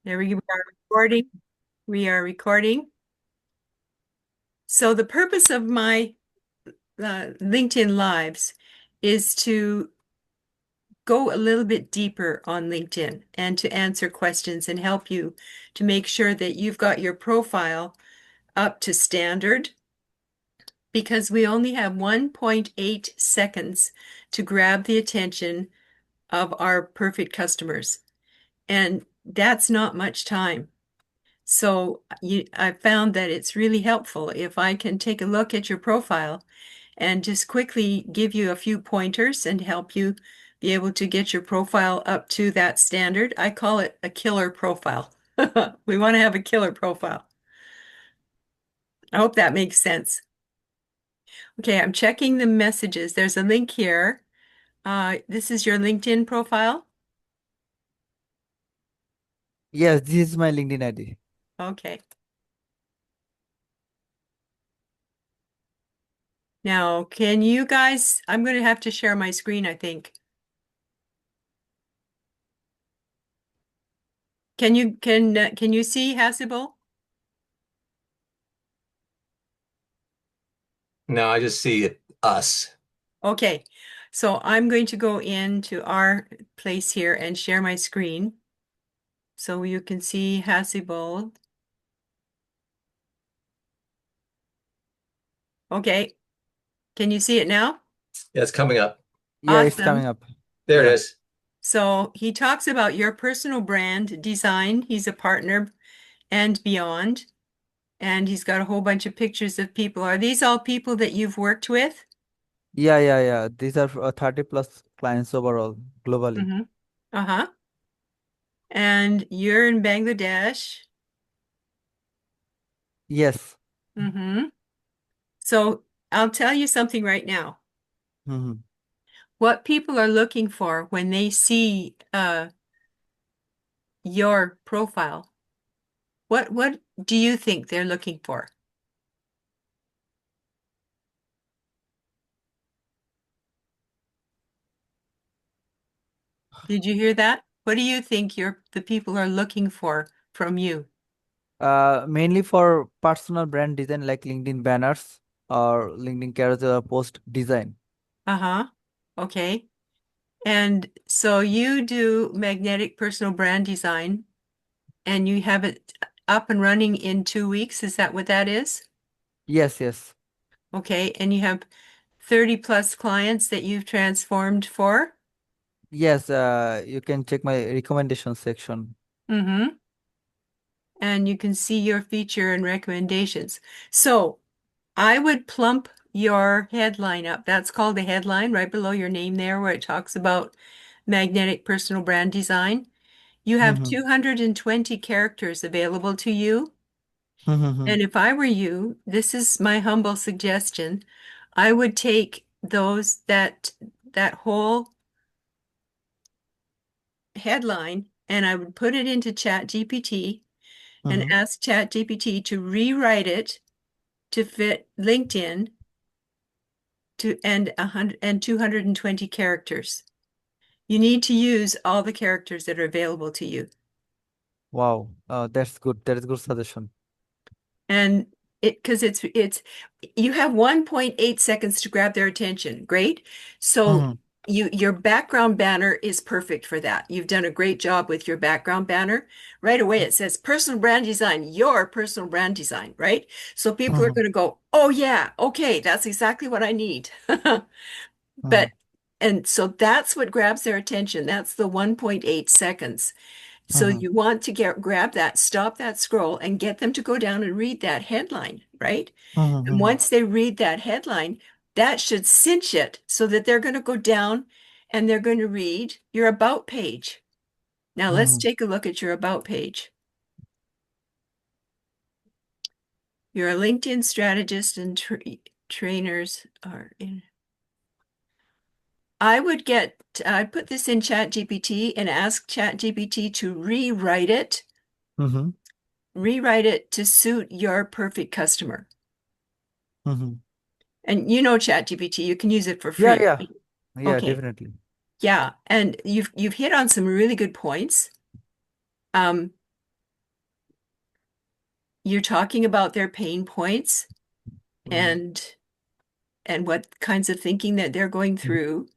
There we are recording. We are recording. So the purpose of my LinkedIn Lives is to go a little bit deeper on LinkedIn and to answer questions and help you to make sure that you've got your profile up to standard because we only have 1.8 seconds to grab the attention of our perfect customers. And that's not much time. So I found that it's really helpful if I can take a look at your profile and just quickly give you a few pointers and help you be able to get your profile up to that standard. I call it a killer profile. We want to have a killer profile. I hope that makes sense. Okay, I'm checking the messages. There's a link here. This is your LinkedIn profile. Yes, this is my LinkedIn ID. Okay. Now, can you guys, I'm going to have to share my screen, I think. Can you see Hasibel? No, I just see it, us. Okay. So I'm going to go into our place here and share my screen so you can see Hasibel. Okay. Can you see it now? Yeah, it's coming up. Yeah, it's coming Awesome. up. There it Yeah. is. So he talks about your personal brand design. He's a partner and beyond. And he's got a whole bunch of pictures of people. Are these all people that you've worked with? Yeah. These are 30 plus clients overall, globally. Mm-hmm. Uh-huh. And you're in Bangladesh. Yes. Mm-hmm. So I'll tell you something right now. hmm What people are looking for when they see your profile, what do you think they're looking for? Did you hear that? What do you think the people are looking for from you? Mainly for personal brand design like LinkedIn banners or LinkedIn carousel post design. Uh-huh. Okay. And so you do magnetic personal brand design and you have it up and running in 2 weeks. Is that what that is? Yes. Okay. And you have 30 plus clients that you've transformed for? Yes, you can check my recommendation section. Mm-hmm. And you can see your feature and recommendations. So I would plump your headline up. That's called a headline right below your name there, where it talks about magnetic personal brand design. You have Mm-hmm. 220 characters available to you. Mm-hmm. And if I were you, this is my humble suggestion, I would take that whole headline and I would put it into ChatGPT and Mm-hmm. ask ChatGPT to rewrite it to fit LinkedIn to and 100 and 220 characters. You need to use all the characters that are available to you. Wow, that's good. That is good suggestion. And because it's you have 1.8 seconds to grab their attention. Great. So Mm-hmm. your background banner is perfect for that. You've done a great job with your background banner. Right away it says personal brand design, your personal brand design, right? So people are Mm-hmm. going to go, "Oh yeah, okay, that's exactly what I need." Mm-hmm. But and so that's what grabs their attention. That's the 1.8 seconds. So Mm-hmm. you want to grab that, stop that scroll, and get them to go down and read that headline, right? And Mm-hmm. once they read that headline, that should cinch it so that they're going to go down and they're going to read your about page. Now let's Mm-hmm. take a look at your about page. You're a LinkedIn strategist and trainers are in. I'd put this in ChatGPT and ask ChatGPT to Mm-hmm. rewrite it to suit your perfect customer. Mm-hmm. And you know ChatGPT, you can use it for Yeah, free. yeah, yeah, Okay. definitely. Yeah. And you've hit on some really good points. Um, you're talking about their pain points Mm-hmm. and what kinds of thinking that they're going through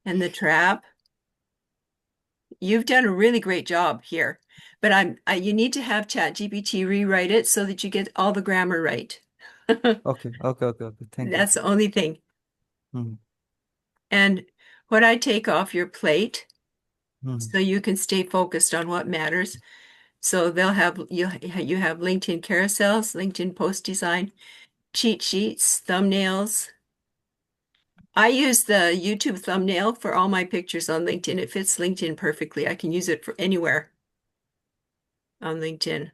and the trap. You've done a really great job here, but you need to have ChatGPT rewrite it so that you get all the grammar right. Okay, okay, okay, okay. Thank you. That's the only thing. Mm-hmm. And what I take off your plate Mm-hmm. so you can stay focused on what matters. So you have LinkedIn carousels, LinkedIn post design, cheat sheets, thumbnails. I use the YouTube thumbnail for all my pictures on LinkedIn. It fits LinkedIn perfectly. I can use it for anywhere on LinkedIn.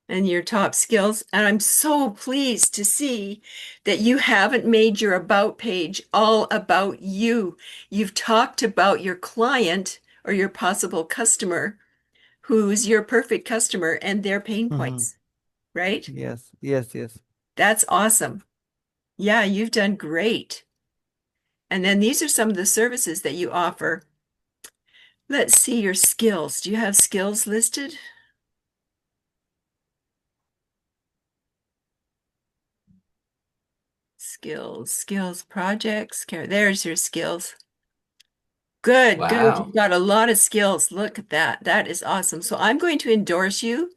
And your top skills. And I'm so pleased to see that you haven't made your about page all about you. You've talked about your client or your possible customer, who's your perfect customer and their pain Mm-hmm. points, right? Yes, yes, yes. That's awesome. Yeah, you've done great. And then these are some of the services that you offer. Let's see your skills. Do you have skills listed? Skills, projects. There's your skills. Good, good. Wow. You've got a lot of skills. Look at that. That is awesome. So I'm going to endorse you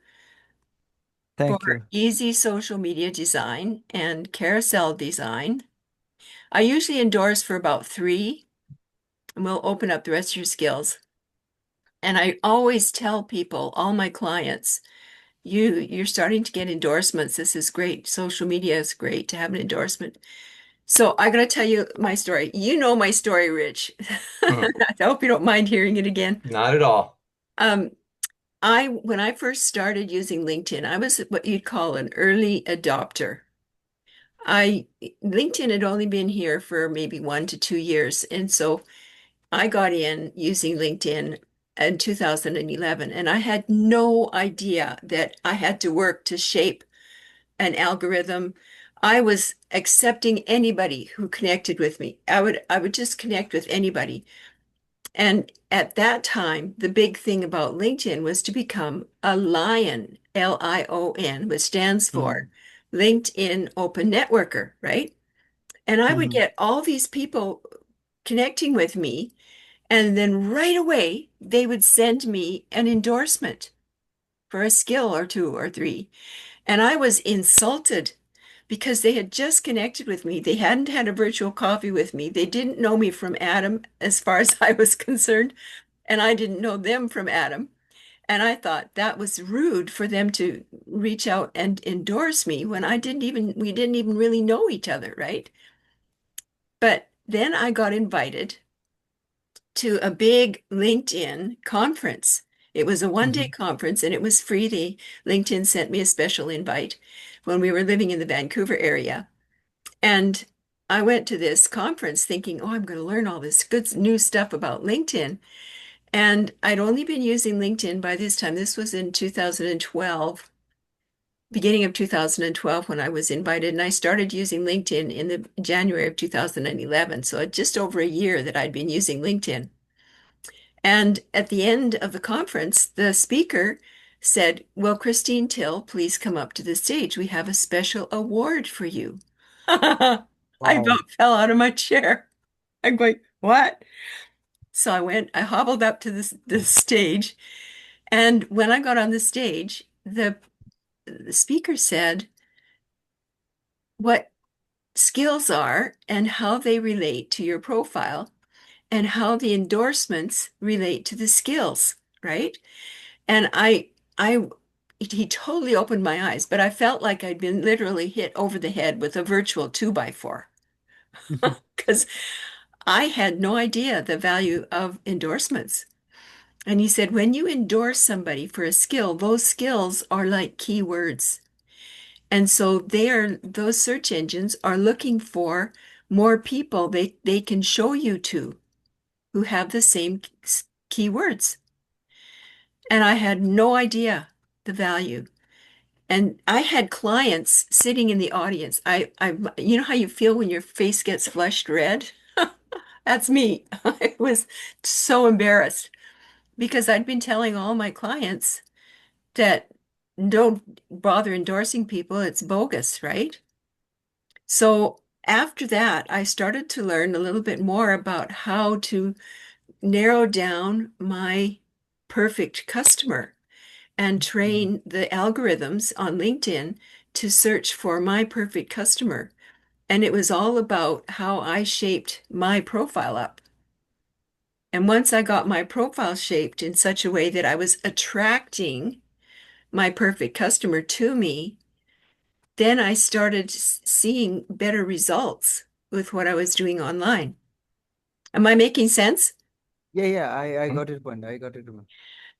for Thank you. easy social media design and carousel design. I usually endorse for about three, and we'll open up the rest of your skills. And I always tell people, all my clients, you're starting to get endorsements. This is great. Social media is great to have an endorsement. So I gotta tell you my story. You know my story, Rich. Hmm. I hope you don't mind hearing it again. Not at all. Um, when I first started using LinkedIn, I was what you'd call an early adopter. I LinkedIn had only been here for maybe 1 to 2 years, and so I got in using LinkedIn in 2011, and I had no idea that I had to work to shape an algorithm. I was accepting anybody who connected with me. I would just connect with anybody. And at that time, the big thing about LinkedIn was to become a Lion, Lion, which stands Mm-hmm. for LinkedIn Open Networker, right? And I would Mm-hmm. get all these people connecting with me, and then right away, they would send me an endorsement for a skill or two or three. And I was insulted because they had just connected with me. They hadn't had a virtual coffee with me. They didn't know me from Adam, as far as I was concerned, and I didn't know them from Adam. And I thought that was rude for them to reach out and endorse me when we didn't even really know each other, right? But then I got invited to a big LinkedIn conference. It was a one-day Mm-hmm. conference and it was free. LinkedIn sent me a special invite when we were living in the Vancouver area. And I went to this conference thinking, oh, I'm going to learn all this good new stuff about LinkedIn. And I'd only been using LinkedIn by this time. This was in 2012, beginning of 2012 when I was invited. And I started using LinkedIn in the January of 2011. So just over a year that I'd been using LinkedIn. And at the end of the conference, the speaker said, well, Christine Till, please come up to the stage. We have a special award for you. I Wow. about fell out of my chair. I'm going, what? So I hobbled up to the stage. And when I got on the stage, the speaker said what skills are and how they relate to your profile and how the endorsements relate to the skills, right? And I, he totally opened my eyes, but I felt like I'd been literally hit over the head with a virtual 2x4 because I had no idea the value of endorsements. And he said, when you endorse somebody for a skill, those skills are like keywords. And so those search engines are looking for more people they can show you to who have the same keywords. And I had no idea the value. And I had clients sitting in the audience. You know how you feel when your face gets flushed red? That's me. I was so embarrassed because I'd been telling all my clients that don't bother endorsing people. It's bogus, right? So after that, I started to learn a little bit more about how to narrow down my perfect customer and Mhm. train the algorithms on LinkedIn to search for my perfect customer. And it was all about how I shaped my profile up. And once I got my profile shaped in such a way that I was attracting my perfect customer to me, then I started seeing better results with what I was doing online. Am I making sense? Yeah, yeah, I Hmm? got your point. I got it. Yeah.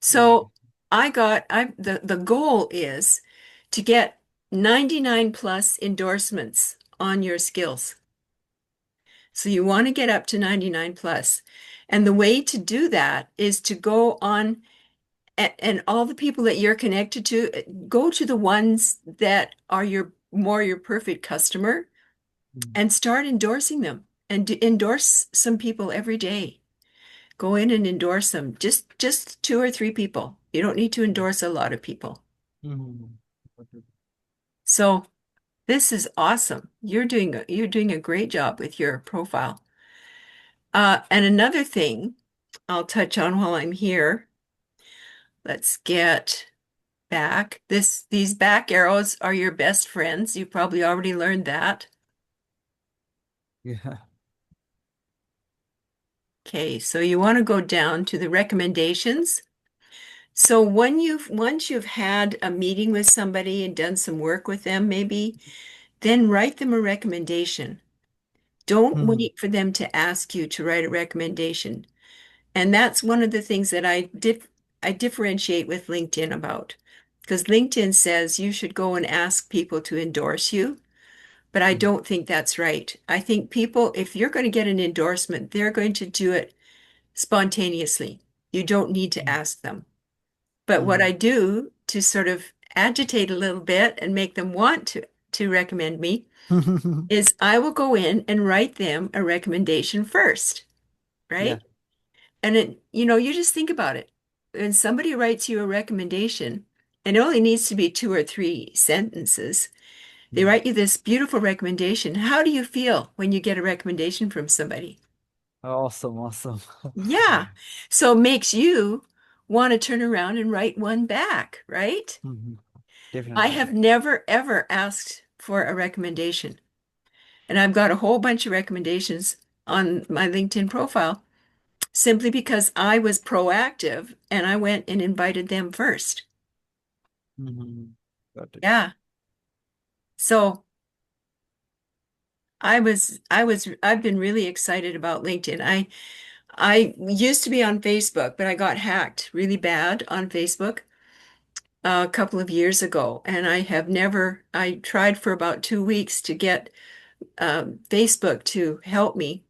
So the goal is to get 99 plus endorsements on your skills. So you want to get up to 99 plus. And the way to do that is to go on and all the people that you're connected to, go to the ones that are your perfect customer Mhm. and start endorsing them and endorse some people every day. Go in and endorse them. Just two or three people. You don't need to endorse a lot of people. Mhm. Got it. So this is awesome. You're doing a great job with your profile. And another thing I'll touch on while I'm here. Let's get back. These back arrows are your best friends. You probably already learned that. Yeah. Okay, so you want to go down to the recommendations. So once you've had a meeting with somebody and done some work with them, maybe, then write them a recommendation. Don't Mhm. wait for them to ask you to write a recommendation. And that's one of the things that I differentiate with LinkedIn about. Because LinkedIn says you should go and ask people to endorse you, but I Mhm. don't think that's right. I think people, if you're going to get an endorsement, they're going to do it spontaneously. You don't need to ask them. But what I Mhm. do to sort of agitate a little bit and make them want to recommend me is I will go in and write them a recommendation first, Yeah. right? And you just think about it. When somebody writes you a recommendation, and it only needs to be two or three sentences, they Mhm. write you this beautiful recommendation. How do you feel when you get a recommendation from somebody? Awesome, awesome. Yeah. So it makes you want to turn around and write one back, right? Mhm. I Definitely. have never, ever asked for a recommendation. And I've got a whole bunch of recommendations on my LinkedIn profile simply because I was proactive and I went and invited them first. Mhm. Got it. Yeah. So I've been really excited about LinkedIn. I used to be on Facebook, but I got hacked really bad on Facebook a couple of years ago. And I tried for about 2 weeks to get Facebook to help me.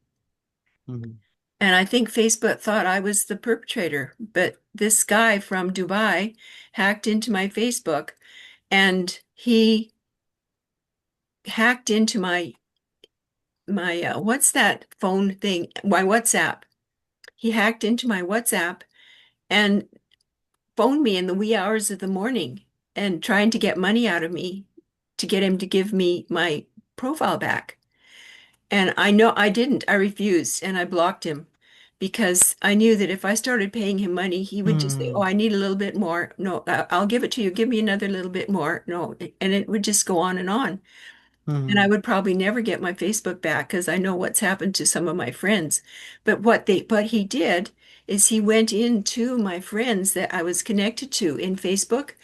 Mhm. And I think Facebook thought I was the perpetrator, but this guy from Dubai hacked into my Facebook and he hacked into my what's that phone thing? My WhatsApp. He hacked into my WhatsApp and phoned me in the wee hours of the morning and trying to get money out of me to get him to give me my profile back. And I know I didn't. I refused and I blocked him because I knew that if I started paying him money, he would just say, "Oh, Mhm. I need a little bit more. No, I'll give it to you. Give me another little bit more." No, and it would just go on and on. And I Mhm. would probably never get my Facebook back because I know what's happened to some of my friends. But what he did is he went into my friends that I was connected to in Facebook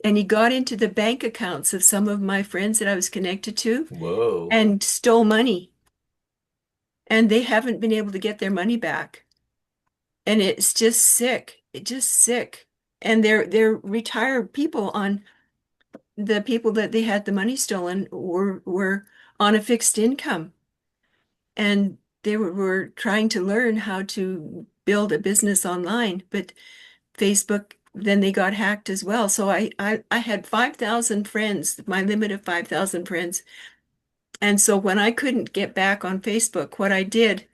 and he got into the bank accounts of some of my friends that I was connected to Whoa. and stole money. And they haven't been able to get their money back. And it's just sick. It's just sick. And they're retired people on the people that they had the money stolen were on a fixed income. And they were trying to learn how to build a business online, but Facebook, then they got hacked as well. So I had 5,000 friends, my limit of 5,000 friends. And so when I couldn't get back on Facebook, what I did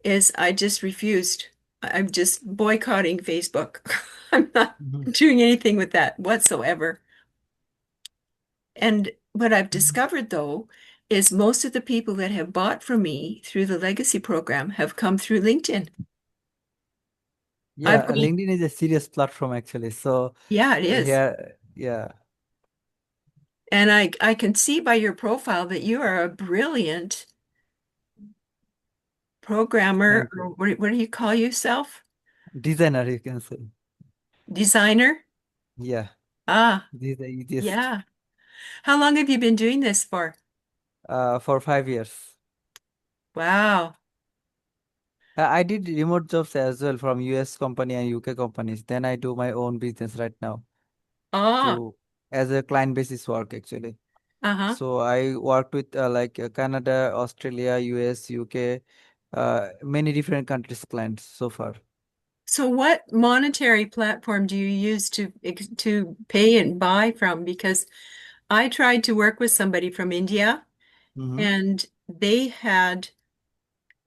is I just refused. I'm just boycotting Facebook. I'm not Mhm. doing anything with that whatsoever. And what I've discovered though is most of the people that have bought from me through the legacy program have come through LinkedIn. I've Yeah, got, LinkedIn is a serious platform actually. So yeah, it is. here, yeah, And I can see by your profile that you are a brilliant programmer, thank or you. what do you call yourself? Designer, you can say. Designer? Yeah, Ah, this is the easiest. yeah. How long have you been doing this for? For 5 years. Wow. I did remote jobs as well from US company and UK companies. Then I do my own business right now Oh, to as a client basis work actually. uh-huh. So I worked with Canada, Australia, US, UK, many different countries clients so far. So what monetary platform do you use to pay and buy from? Because I tried to work with somebody from India Mm-hmm. and they had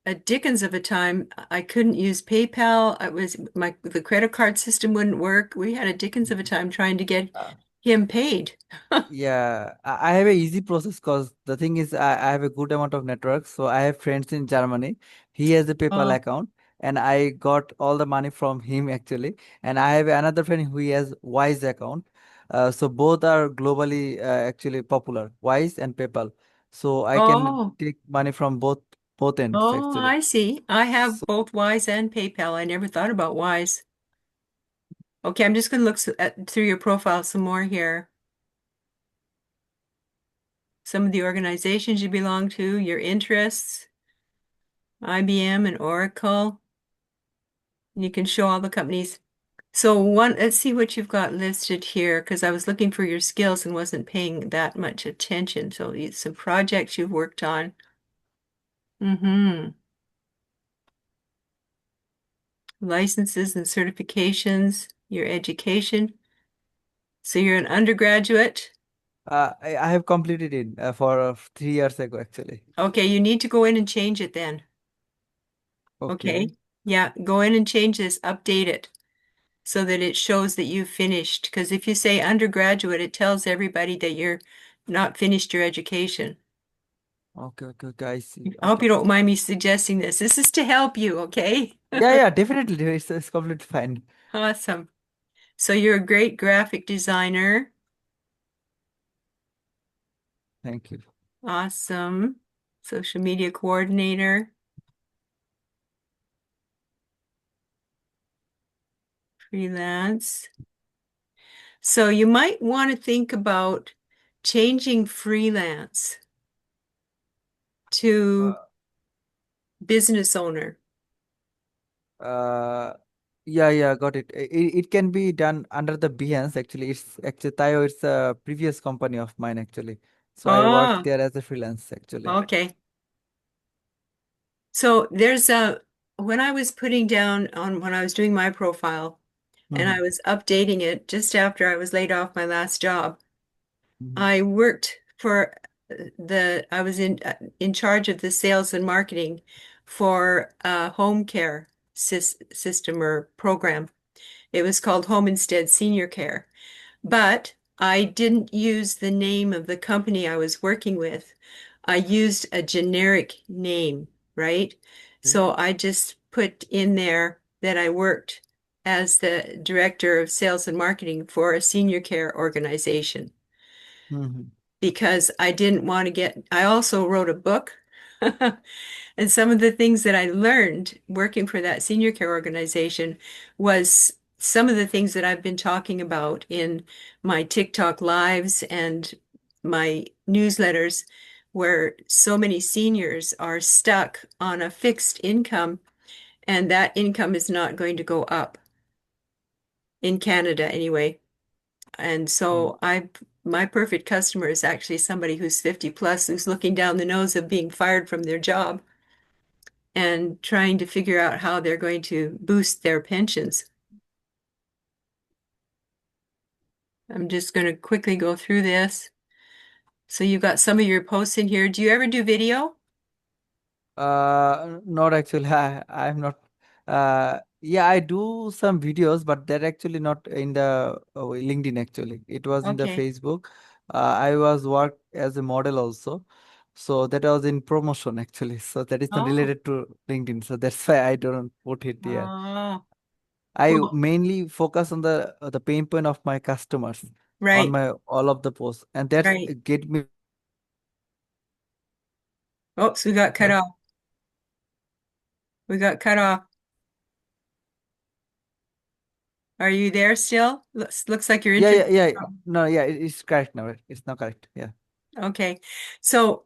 a dickens of a time. I couldn't use PayPal. I was the credit card system wouldn't work. We had a dickens of a time trying to get him paid. Yeah, I have a easy process because the thing is I have a good amount of network. So I have friends in Germany. He has a PayPal Oh, account and I got all the money from him actually. And I have another friend who has Wise account. So both are globally actually popular, Wise and PayPal. So I can oh, take money from both ends oh, actually. I see. I have So, both Wise and PayPal. I never thought about Wise. Okay, I'm just going to look through your profile some more here. Some of the organizations you belong to, your interests, IBM and Oracle. You can show all the companies. So let's see what you've got listed here, because I was looking for your skills and wasn't paying that much attention. So some projects you've worked on. Mm-hmm. Licenses and certifications, your education. So you're an undergraduate. I have completed it for 3 years ago actually. Okay, you need to go in and change it then. Okay. Okay. Yeah, go in and change this, update it so that it shows that you've finished. Because if you say undergraduate, it tells everybody that you're not finished your education. Okay, okay, okay, I see. I hope Okay. you don't mind me suggesting this. This is to help you, okay? Yeah, yeah, definitely. It's completely fine. Awesome. So you're a great graphic designer. Thank you. Awesome. Social media coordinator, freelance. So you might want to think about changing freelance to Uh, business owner. uh, yeah, yeah, got it. It can be done under the Behance actually. It's actually Tayo, it's a previous company of mine actually. So I worked Oh, there as a freelance actually. okay. So there's when I was putting down on when I was doing my profile and Mm-hmm. I was updating it just after I was laid off my last job, Mm-hmm. I worked for I was in charge of the sales and marketing for a home care system or program. It was called Home Instead Senior Care. But I didn't use the name of the company I was working with. I used a generic name, right? So I just put in there that I worked as the director of sales and marketing for a senior care organization Mm-hmm. because I didn't want to I also wrote a book. And some of the things that I learned working for that senior care organization was some of the things that I've been talking about in my TikTok lives and my newsletters, where so many seniors are stuck on a fixed income, and that income is not going to go up in Canada anyway. And so my perfect customer is actually somebody who's 50 plus, who's looking down the nose of being fired from their job and trying to figure out how they're going to boost their pensions. I'm just going to quickly go through this. So you've got some of your posts in here. Do you ever do video? Not actually. I'm not. Yeah, I do some videos, but they're actually not in the LinkedIn actually. It was in the Okay. Facebook. I was work as a model also. So that was in promotion actually. So that is not Oh, related to LinkedIn. So that's why I don't put it here. oh, I well, mainly focus on the pain point of my customers on right, my all of the posts, and that's right. get me. Oops, we got cut off. We got cut off. Are you there still? Looks like your Yeah, internet. yeah, yeah. No, yeah, it's correct now. It's now correct. Yeah. Okay. So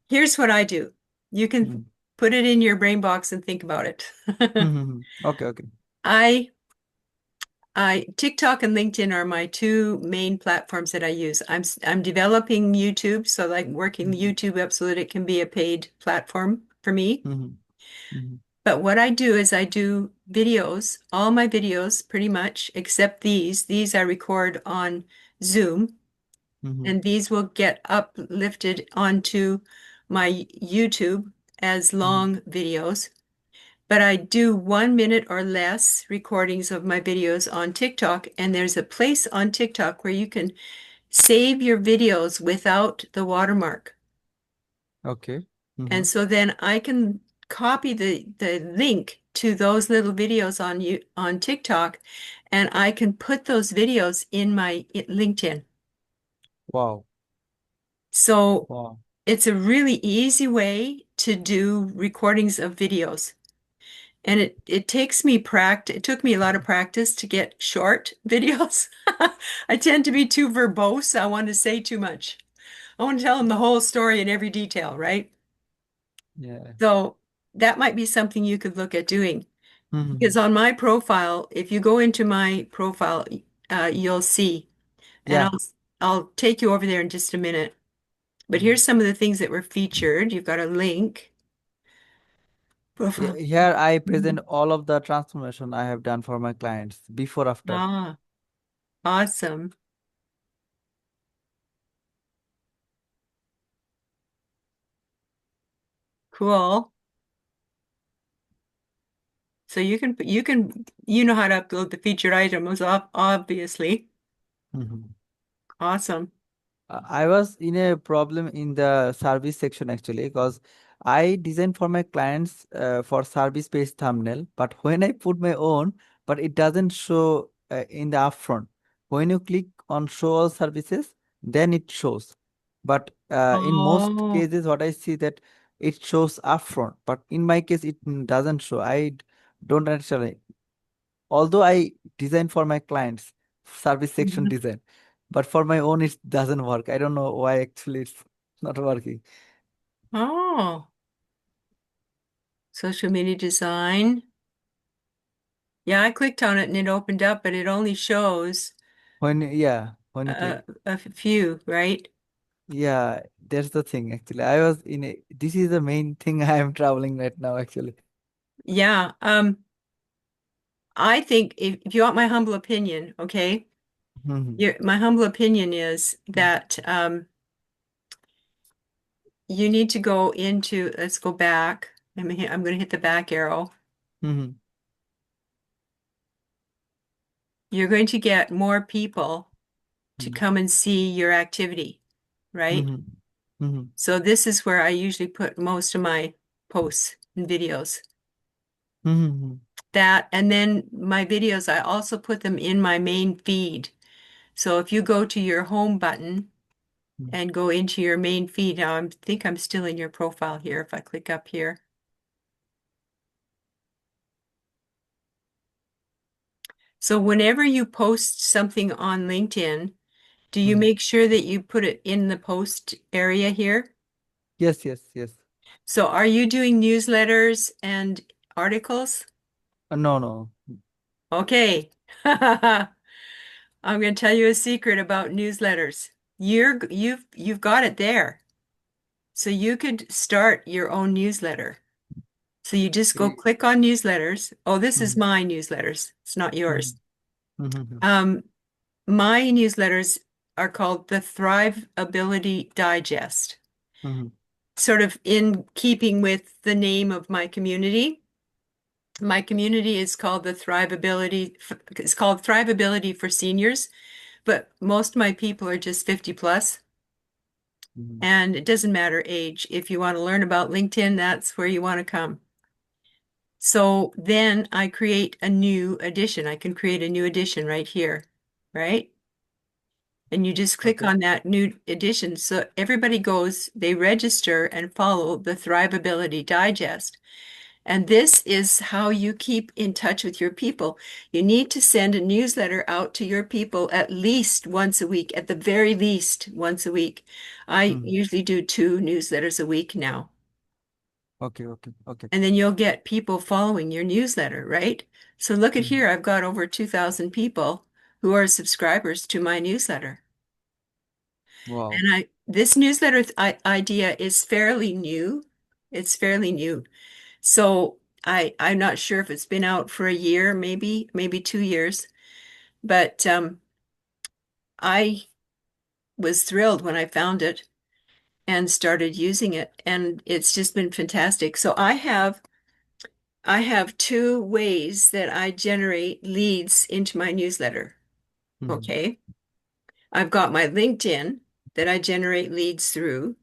here's what I do. You can Mm. put it in your brain box and think about it. Mm-hmm. Okay, okay. I TikTok and LinkedIn are my two main platforms that I use. I'm developing YouTube, so like working Mm-hmm. YouTube up so that it can be a paid platform for me. Mm-hmm. Mm-hmm. But what I do is I do videos, all my videos pretty much, except these. These I record on Zoom, Mm-hmm. and these will get uplifted onto my YouTube as long videos. But I do 1 minute or less recordings of my videos on TikTok, and there's a place on TikTok where you can save your videos without the watermark. Okay. Mm-hmm. And so then I can copy the link to those little videos on TikTok, and I can put those videos in my LinkedIn. Wow. So Wow. it's a really easy way to do recordings of videos. And it takes me practice. It took me a lot of practice to get short videos. I tend to be too verbose. I want to say too much. I want to tell them the whole story in every detail, right? Yeah. So that might be something you could look at doing. Mm-hmm. Because on my profile, if you go into my profile, you'll see, and Yeah. I'll take you over there in just a minute. But Mm-hmm. here's some of the things that were featured. You've got a link. Yeah, Profile. here I present Mhm. all of the transformation I have done for my clients before after. Ah, awesome. Cool. So you know how to upload the featured items, obviously. Mm-hmm. Awesome. I was in a problem in the service section actually because I designed for my clients for service based thumbnail, but when I put my own, but it doesn't show in the upfront. When you click on show all services, then it shows. But in most Oh, cases, what I see that it shows upfront, but in my case, it doesn't show. Don't understand. Although I design for my clients service section mhm. design, but for my own it doesn't work. I don't know why actually it's not working. Oh, social media design. Yeah, I clicked on it and it opened up, but it only shows When you click, a few, right? yeah, that's the thing actually. I was in a this is the main thing I am traveling right now actually. Yeah. I think if you want my humble opinion, okay, Mhm, my humble opinion is that you need to go into, let's go back. I'm going to hit the back arrow. mhm, You're going to get more people to mhm, come and see your activity, right? mhm, mhm, So this is where I usually put most of my posts and videos. mhm, That, and then my videos, I also put them in my main feed. So if you go to your home button mhm. and go into your main feed, now I think I'm still in your profile here if I click up here. So whenever you post something on LinkedIn, do you Mhm. make sure that you put it in the post area here? Yes, yes, yes. So are you doing newsletters and articles? No, no. Okay. I'm going to tell you a secret about newsletters. You've got it there. So you could start your own newsletter. So you just go Eh, click on newsletters. Oh, this is mhm, my newsletters. It's not yours. mhm, mhm, Um, my newsletters are called the Thrive Ability Digest, mhm, sort of in keeping with the name of my community. My community is called it's called Thrivability for Seniors, but most of my people are just 50 plus, Mhm. and it doesn't matter age. If you want to learn about LinkedIn, that's where you want to come. So then I create a new edition. I can create a new edition right here, right? And you just click Okay. on that new edition. So everybody goes, they register and follow the Thrivability Digest. And this is how you keep in touch with your people. You need to send a newsletter out to your people at least once a week, at the very least once a week. I Mhm. usually do 2 newsletters a week now. Okay, okay, okay. And then you'll get people following your newsletter, right? So look at Mhm. here, I've got over 2,000 people who are subscribers to my newsletter. Wow. And this newsletter idea is fairly new. It's fairly new. So I'm not sure if it's been out for a year, maybe 2 years, but I was thrilled when I found it and started using it, and it's just been fantastic. So I have 2 ways that I generate leads into my newsletter. Mhm. Okay. I've got my LinkedIn that I generate leads through,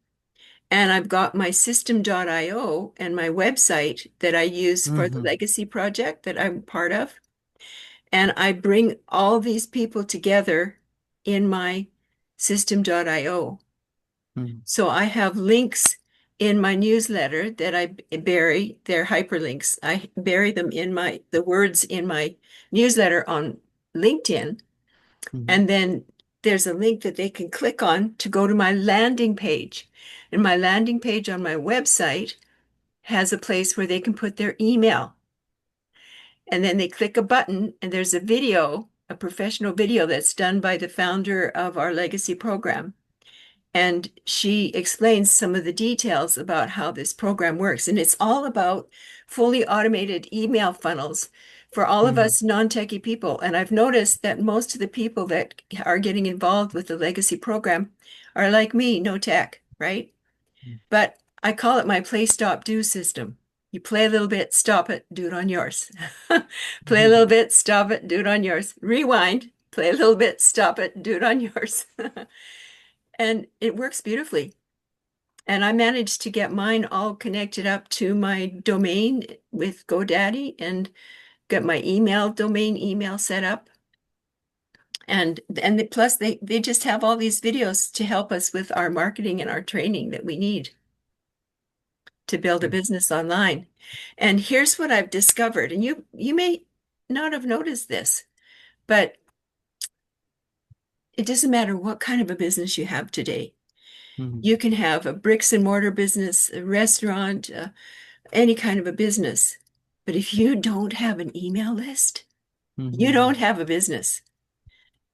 and I've got my system.io and my website that I use for the Mhm. legacy project that I'm part of. And I bring all these people together in my system.io. Mhm. So I have links in my newsletter that I bury. They're hyperlinks. I bury them in the words in my newsletter on LinkedIn. Mhm. And then there's a link that they can click on to go to my landing page. And my landing page on my website has a place where they can put their email. And then they click a button, and there's a video, a professional video that's done by the founder of our legacy program. And she explains some of the details about how this program works. And it's all about fully automated email funnels for all of Mhm. us non-techie people. And I've noticed that most of the people that are getting involved with the legacy program are like me, no tech, right? But I call it my play, stop, do system. You play a little bit, stop it, do it on yours. Play a little Mhm. bit, stop it, do it on yours. Rewind, play a little bit, stop it, do it on yours. And it works beautifully. And I managed to get mine all connected up to my domain with GoDaddy and get my email set up. And plus they just have all these videos to help us with our marketing and our training that we need to build a Okay. business online. And here's what I've discovered, and you may not have noticed this, but it doesn't matter what kind of a business you have today. Mhm. You can have a bricks and mortar business, a restaurant, any kind of a business. But if you don't have an email list, you Mhm. don't have a business.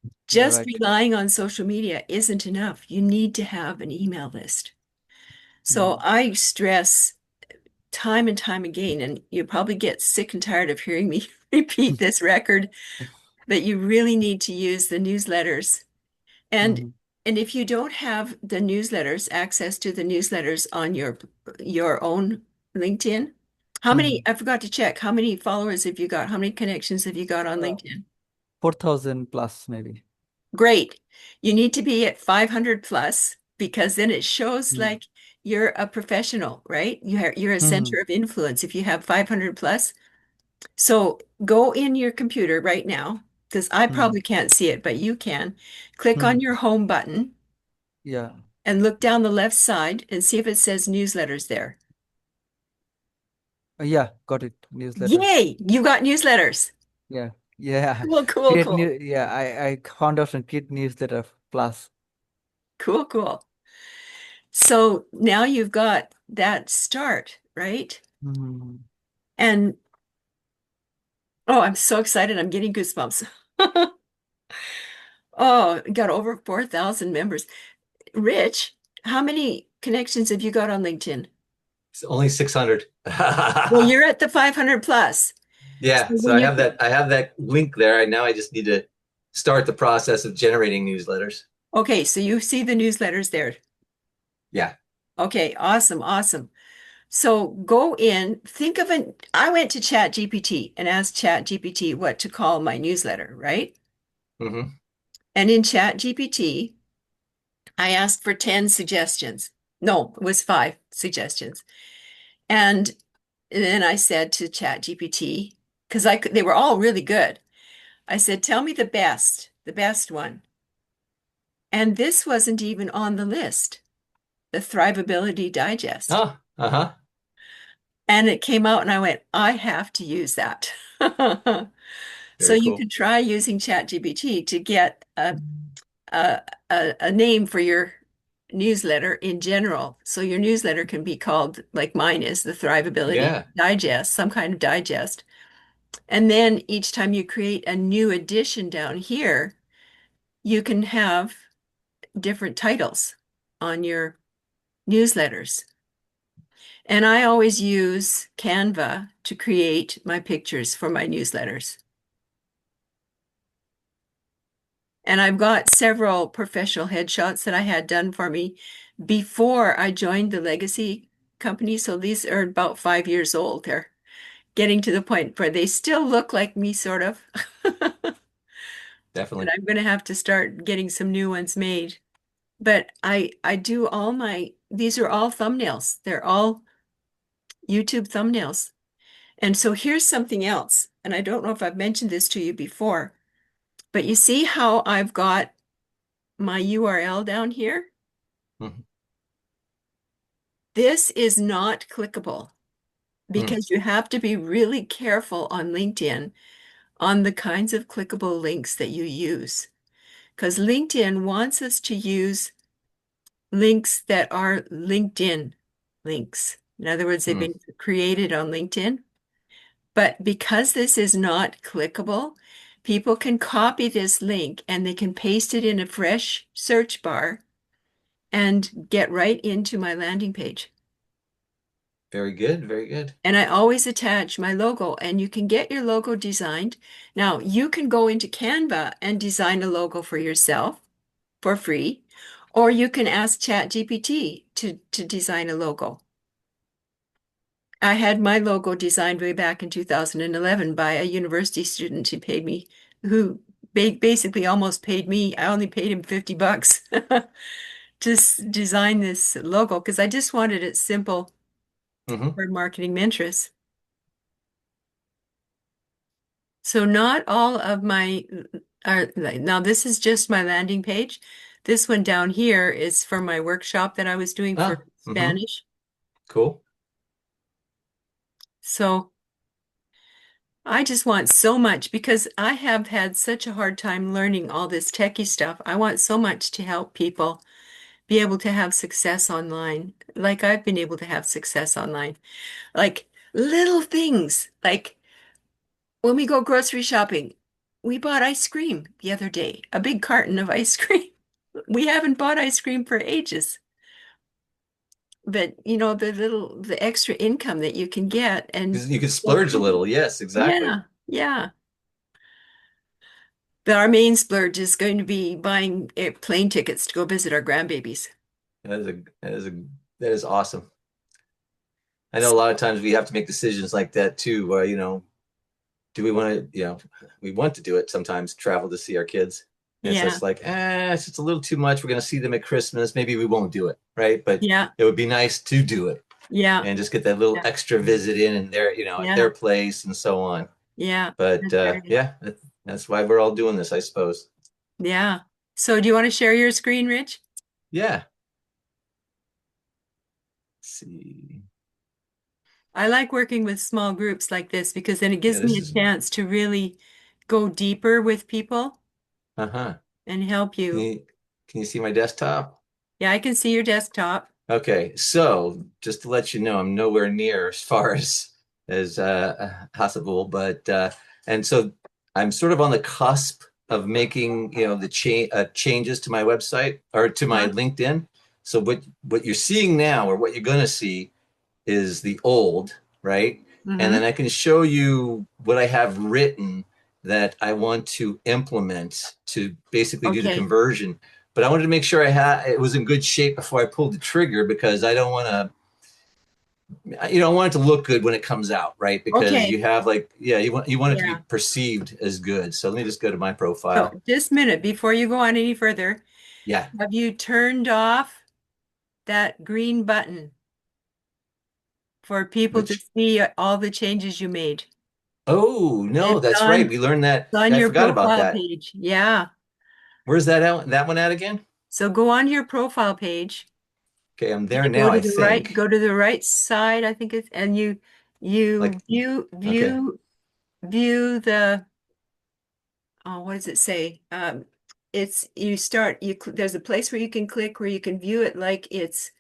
You're Just right. relying on social media isn't enough. You need to have an email list. So Mhm. I stress time and time again, and you probably get sick and tired of hearing me repeat this record, that you really need to use the newsletters. And Mhm. and if you don't have the newsletters, access to the newsletters on your own LinkedIn, how many, Mhm. I forgot to check, how many followers have you got? How many connections have you got on Uh, LinkedIn? 4,000 plus maybe. Great. You need to be at 500 plus because then it shows Mhm. like you're a professional, right? You're a Mhm. center of influence if you have 500 plus. So go in your computer right now, because I Mhm. probably can't see it, but you can. Click on Mhm. your home button Yeah. and look down the left side and see if it says newsletters there. Yeah, got it. Newsletters. Yay, you got newsletters. Yeah. Yeah. Cool, cool, Create new, cool. yeah, I found option create newsletter plus. Cool, cool. So now you've got that start, right? Mhm. And oh, I'm so excited. I'm getting goosebumps. Oh, got over 4,000 members. Rich, how many connections have you got on LinkedIn? It's only 600. Well, you're at the 500 plus. So Yeah, so when you, I have that link there. Now I just need to start the process of generating newsletters. okay, so you see the newsletters there. Yeah. Okay, awesome, awesome. So go in, think of an, I went to Chat GPT and asked Chat GPT what to call my newsletter, right? Hmm. And in Chat GPT, I asked for 10 suggestions. No, it was 5 suggestions. And then I said to Chat GPT, because they were all really good. I said, tell me the best one. And this wasn't even on the list, the Thrivability Digest. Oh, uh-huh. And it came out and I went, I have to use that. So Very you cool. can try using ChatGPT to get a, a name for your newsletter in general. So your newsletter can be called, like mine is, the Thrivability Yeah, Digest, some kind of digest. And then each time you create a new edition down here, you can have different titles on your newsletters. And I always use Canva to create my pictures for my newsletters. And I've got several professional headshots that I had done for me before I joined the legacy company. So these are about 5 years old. They're getting to the point where they still look like me, sort of. And definitely. I'm going to have to start getting some new ones made. But I do all these are all thumbnails. They're all YouTube thumbnails. And so here's something else. And I don't know if I've mentioned this to you before, but you see how I've got my URL down here? Mhm. This is not clickable Mm, because you have to be really careful on LinkedIn on the kinds of clickable links that you use. Because LinkedIn wants us to use links that are LinkedIn links. In other words, they've mm. been created on LinkedIn. But because this is not clickable, people can copy this link and they can paste it in a fresh search bar and get right into my landing page. Very good, very good. And I always attach my logo, and you can get your logo designed. Now, you can go into Canva and design a logo for yourself for free, or you can ask ChatGPT to design a logo. I had my logo designed way back in 2011 by a university student who basically almost paid me. I only paid him $50 to design this logo because I just wanted it simple Hmm. for marketing interests. So not all of my are now this is just my landing page. This one down here is for my workshop that I was doing for Oh, Spanish. cool. So I just want so much because I have had such a hard time learning all this techie stuff. I want so much to help people be able to have success online, like I've been able to have success online. Like little things, like when we go grocery shopping, we bought ice cream the other day, a big carton of ice cream. We haven't bought ice cream for ages. But the extra income that you can get and 'Cause you could splurge a little. Yes, exactly. yeah, yeah. But our main splurge is going to be buying plane tickets to go visit our grandbabies. That is awesome. I know a lot of times we have to make decisions like that too, where, do we want to, we want to do it sometimes, travel to see our kids. And so Yeah, it's like, it's just a little too much. We're going to see them at Christmas. Maybe we won't do it, right? But yeah, it would be nice to do it yeah, and just get that little yeah, extra visit in and their, at yeah, their place and so on. yeah. But That's right. yeah, that's why we're all doing this, I suppose. Yeah. So do you want to share your screen, Rich? Yeah. Let's see. I like working with small groups like this because then it Yeah, gives me this a is, chance to really go deeper with people uh-huh. and help Can you. you, can you see my desktop? Yeah, I can see your desktop. Okay, so just to let you know, I'm nowhere near as far as possible, but and so I'm sort of on the cusp of making, the changes to my website or to my Huh? LinkedIn. So what you're seeing now, or what you're going to see, is the old, right? And then Mm-hmm. I can show you what I have written that I want to implement to basically do the Okay. conversion. But I wanted to make sure it was in good shape before I pulled the trigger because I don't want to you don't want it to look good when it comes out, right? Because Okay. you have like, yeah, you want it to be Yeah. perceived as good. So let me just go to my So profile. just a minute before you go on any further, Yeah. have you turned off that green button for people to Which, see all the changes you made? oh, no, It's that's right. We learned that. on I your forgot about profile that. page. Yeah. Where's that one at again? So go on to your profile page Okay, I'm and there you now, I go think. to the right side, I think it's, and you Like, okay. view the, oh, what does it say? It's, there's a place where you can click where you can view it like it's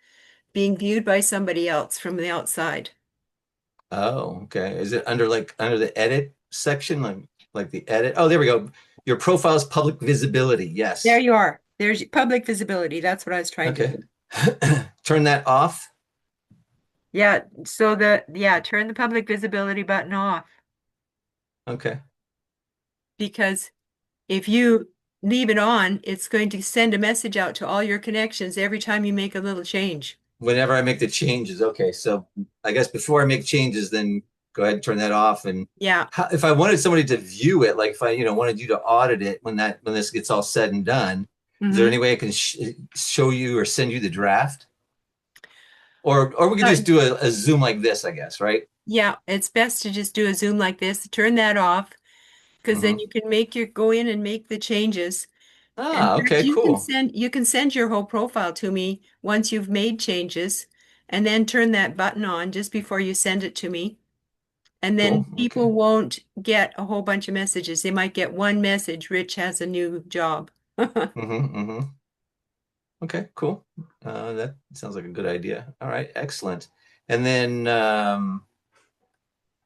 being viewed by somebody else from the outside. Oh, okay. Is it under the edit section? Like the edit? Oh, there we go. Your profile's public visibility. There Yes. you are. There's public visibility. That's what I was trying to Okay. do. Turn that off. Yeah, turn the public visibility button off Okay. because if you leave it on, it's going to send a message out to all your connections every time you make a little change. Whenever I make the changes. Okay. So I guess before I make changes, then go ahead and turn that off. And Yeah. if I wanted somebody to view it, like if I, wanted you to audit it when this gets all said and done, is there any Hmm. way I can show you or send you the draft? Or we could Uh, just do a Zoom like this, I guess, right? yeah, it's best to just do a Zoom like this, turn that off, because then Hmm. you can go in and make the changes. And Ah, okay, cool. you can send your whole profile to me once you've made changes, and then turn that button on just before you send it to me. And Cool. then Okay. people won't get a whole bunch of messages. They might get one message, Rich has a new job. Hmm. Okay, cool. That sounds like a good idea. All right, excellent. And then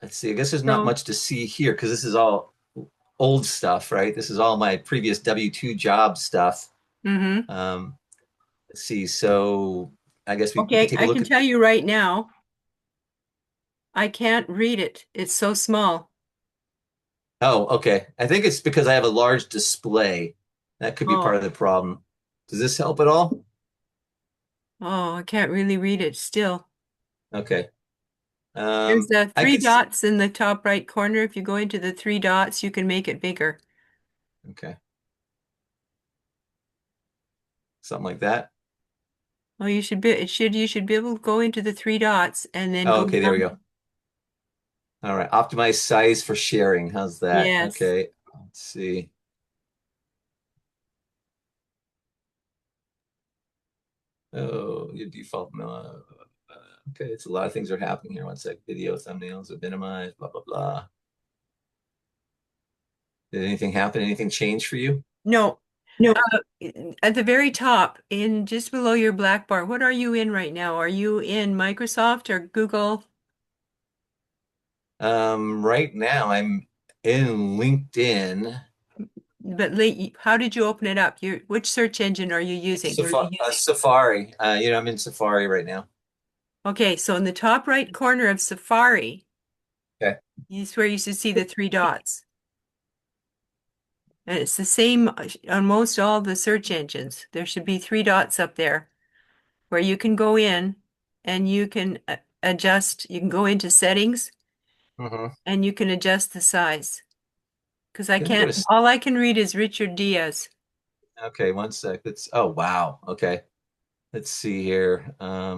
let's see. I guess there's not So, much to see here because this is all old stuff, right? This is all my previous W-2 job stuff. hmm. Um, let's see. So I guess we could Okay, take a I look can at. tell you right now, I can't read it. It's so small. Oh, okay. I think it's because I have a large display. That could be part Oh, of the problem. Does this help at all? oh, I can't really read it still. Okay. There's the I three could. dots in the top right corner. If you go into the three dots, you can make it bigger. Okay, something like that. Oh, you should be able to go into the three dots and then Oh, go okay, there we down. go. All right, optimize size for sharing. How's that? Yes. Okay, let's see. Oh, your default. Okay, it's a lot of things are happening here. One sec. Video thumbnails are minimized. Blah blah blah. Did anything happen? Anything change for you? No. No. Uh, at the very top, in just below your black bar, what are you in right now? Are you in Microsoft or Google? Right now I'm in LinkedIn. But how did you open it up? Which search engine are you using? Safari. I'm in Safari right now. Okay, so in the top right corner of Safari Okay. is where you should see the three dots. And it's the same on most all the search engines. There should be three dots up there where you can go in and you can adjust. You can go into settings Mm-hmm. and you can adjust the size. Because Let me go to. all I can read is Richard Diaz. Okay, one sec. Oh wow. Okay. Let's see here. Uh,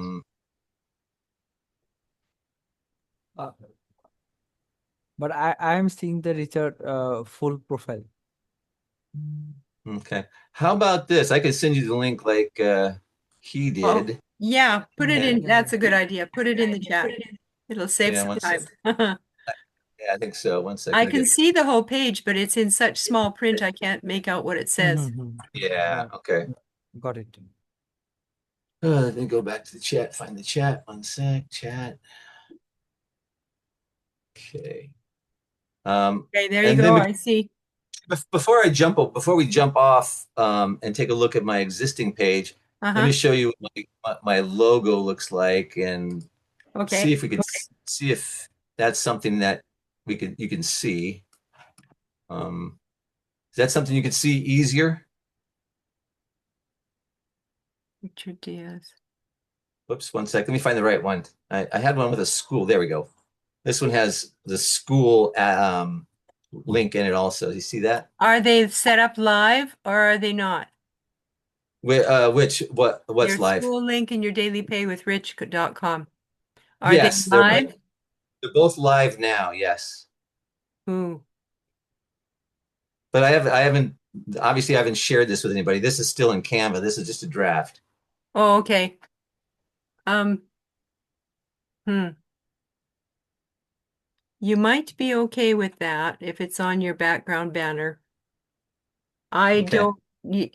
but I am seeing the Richard full profile. Okay. How about this? I could send you the link like he Oh, did. yeah, put it Yeah. in. That's a good idea. Put it in the chat. It'll save Yeah, some one sec. time. Yeah, I think so. One I second to can get. see the whole page, but it's in such small print I can't make out what it says. Mm-hmm. Yeah, okay. Got it. Let me go back to the chat, find the chat. One sec, chat. Okay. Okay, there you And go. then I see. before we jump off and take a look at my existing page, let me Uh-huh. show you what my logo looks like and see Okay. if we can see if that's something that you can see. Is that something you can see easier? Richard Diaz. Whoops, one sec. Let me find the right one. I had one with a school. There we go. This one has the school link in it also. You see that? Are they set up live or are they not? What's Your live? school link and your daily pay with rich.com. Are they Yes, live? they're both live now. Yes, Ooh. but I haven't obviously I haven't shared this with anybody. This is still in Canva. This is just a draft. Oh, okay. Um, hmm. You might be okay with that if it's on your background banner. I Okay. don't,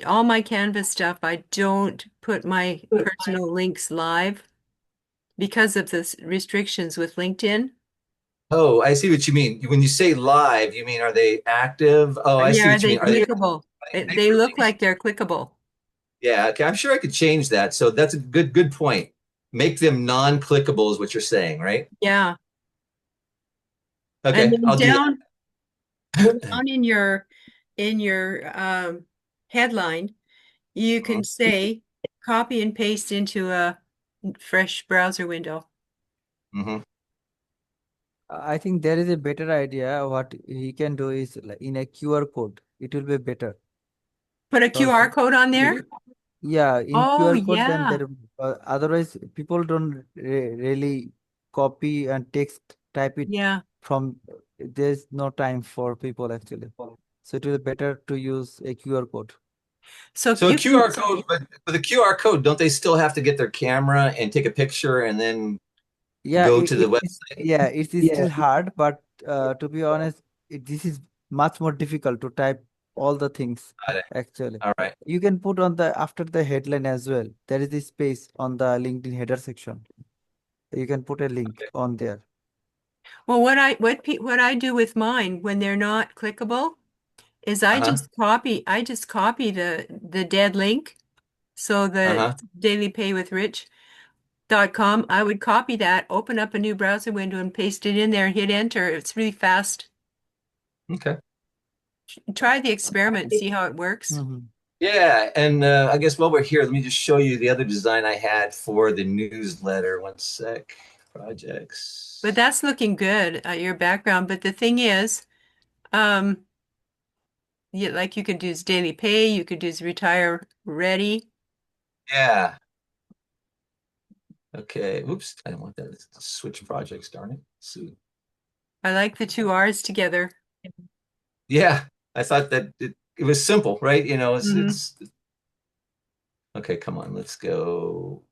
all my Canvas stuff, I don't put my personal links live because of the restrictions with LinkedIn. Oh, I see what you mean. When you say live, you mean are they active? Oh, I Yeah, see are what you they mean. Are they clickable? They look hyperlinks? like they're clickable. Yeah, okay. I'm sure I could change that. So that's a good point. Make them non-clickable is what you're saying, right? Yeah. And Okay, then I'll do that. down in your headline, you can Mhm. say copy and paste into a fresh browser window. Mhm. I think there is a better idea. What he can do is like in a QR code. It will be better Put a because QR code on there. yeah, in Oh, QR code, then yeah. there otherwise people don't really copy and text type it Yeah. from. There's no time for people actually. So it will be better to use a QR code. So So a you can, QR code, but for the QR code, don't they still have to get their camera and take a picture and then Yeah, go to the website? yeah, it is still hard, but to be honest, this is much more difficult to type all the things Got it. actually. All right. You can put on the after the headline as well. There is a space on the LinkedIn header section. You can put a link Okay. on there. well, what I do with mine when they're not clickable is Uh-huh. I just copy the dead link. So the Uh-huh. dailywpaywithrich.com, I would copy that, open up a new browser window and paste it in there, hit enter. It's really fast. Okay. Try the experiment, see how it works. Mhm. Yeah, and I guess while we're here, let me just show you the other design I had for the newsletter. One sec. But Projects. that's looking good, your background. But the thing is, um, like you could use daily pay, you could use retire ready. Yeah. Okay. Oops. I don't want that. Let's switch projects, darn it. Let's see. I like the two R's together. Yeah. I thought that it was simple, right? You know, Hmm. it's okay. Come on. Let's go.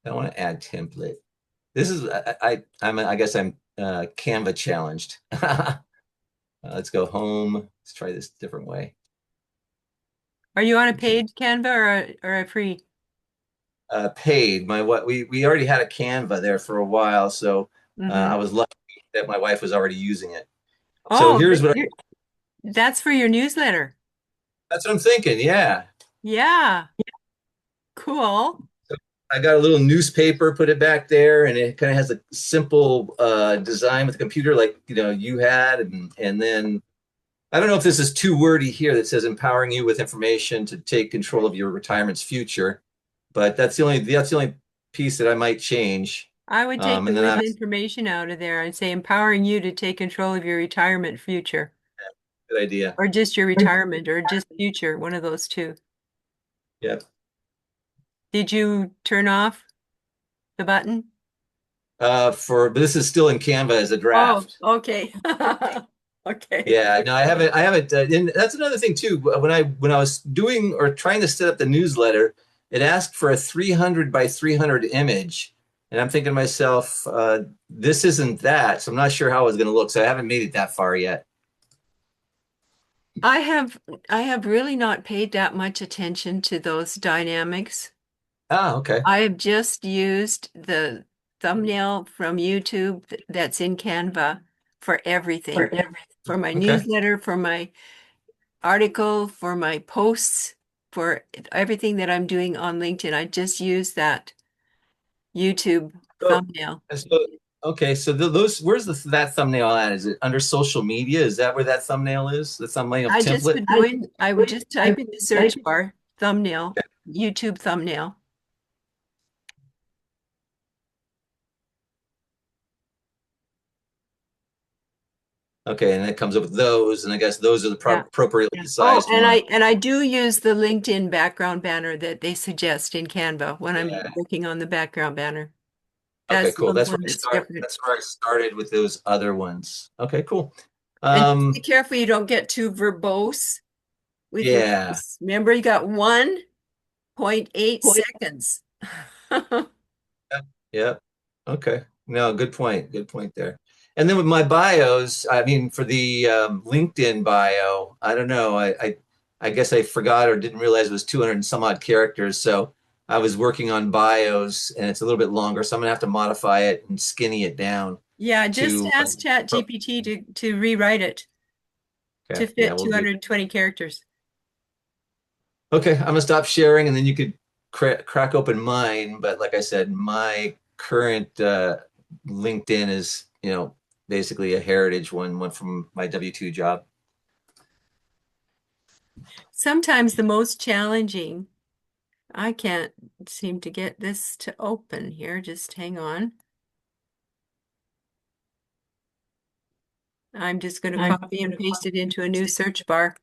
I want to add template. This is I guess I'm Canva challenged. Let's go home. Let's try this different way. Are you on a Okay. paid Canva or a free? Paid. My what we already had a Canva there for a while, so I Hmm. was lucky that my wife was already using it. So Oh, here's what that's for your newsletter. that's what I'm thinking. Yeah. Yeah, cool. I got a little newspaper, put it back there, and it kind of has a simple design with the computer, like you had, and then I don't know if this is too wordy here that says empowering you with information to take control of your retirement's future, but that's the only piece that I might change. I would take the And then with I information out of there. I'd say empowering you to take control of your retirement future, good idea. or just your retirement, or just future, one of those two. Yeah. Did you turn off the button? But this is still in Canva as a Oh, draft. okay. Okay. Yeah, no, I haven't. I haven't. And that's another thing too. When I was doing or trying to set up the newsletter, it asked for a 300 by 300 image, and I'm thinking to myself, this isn't that. So I'm not sure how it's going to look. So I haven't made it that far yet. I have I have really not paid that much attention to those dynamics. Ah, okay. I have just used the thumbnail from YouTube that's in Canva for everything. For my Okay. newsletter, for my article, for my posts, for everything that I'm doing on LinkedIn. I just use that YouTube So, thumbnail. so okay. So those where's that thumbnail at? Is it under social media? Is that where that thumbnail is? The thumbnail template? I would just type in the search bar thumbnail, YouTube thumbnail. Okay, and it comes up with those, and I guess those are the Yeah. appropriately Oh, sized and ones. I do use the LinkedIn background banner that they suggest in Canva when I'm Yeah. working on the background banner. Okay, That's the cool. only That's where one I that's start. different. That's where I started with those other ones. Okay, cool. And just be Um, careful you don't get too verbose with your yeah. voice. Remember, you got 1.8 seconds. Yep. Yep. Okay. No, good point. Good point there. And then with my bios, I mean, for the LinkedIn bio, I don't know. I guess I forgot or didn't realize it was 200 and some odd characters. So I was working on bios, and it's a little bit longer. So I'm gonna have to modify it and skinny it down Yeah, just to. ask ChatGPT to rewrite it to Okay. Yeah, fit we'll do. 220 characters. Okay, I'm gonna stop sharing, and then you could crack open mine. But like I said, my current LinkedIn is, basically a heritage one from my W-2 job. Sometimes the most challenging, I can't seem to get this to open here. Just hang on. I'm just going to copy and paste it into a new search bar.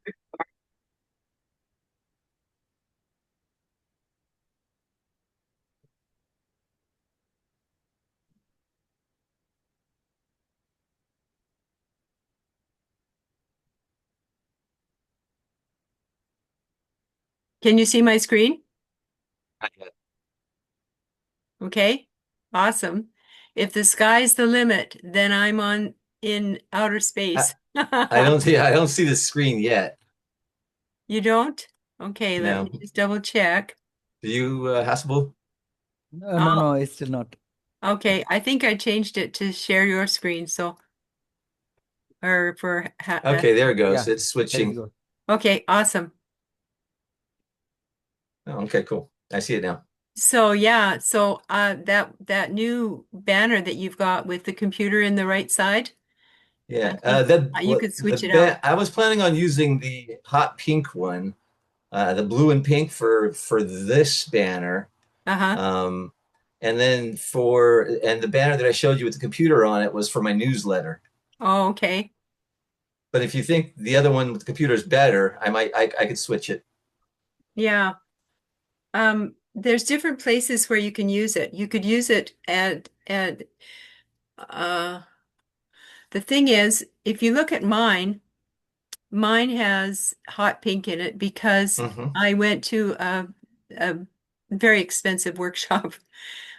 Can you see my screen? Okay, awesome. If the sky's the limit, then I'm on in outer I, space. I don't see I don't see the screen yet. You don't? Okay, let me No. just double check. Do you, Hasselble? No, no, Oh, no, it's still not. okay, I think I changed it to share your screen, so or for Okay, there it goes. Yeah, It's there is switching. go. okay, awesome. Oh, okay, cool. I see it now. So yeah, so that new banner that you've got with the computer in the right side, I Yeah. think The you could the switch it out. I was planning on using the hot pink one, the blue and pink for this banner. Uh-huh. Um, and the banner that I showed you with the computer on it was for my newsletter. Oh, okay. But if you think the other one with the computer is better, I could switch it. Yeah. There's different places where you can use it. You could use it at uh the thing is, if you look at mine, mine has hot pink in it because Hmm. I went to a very expensive workshop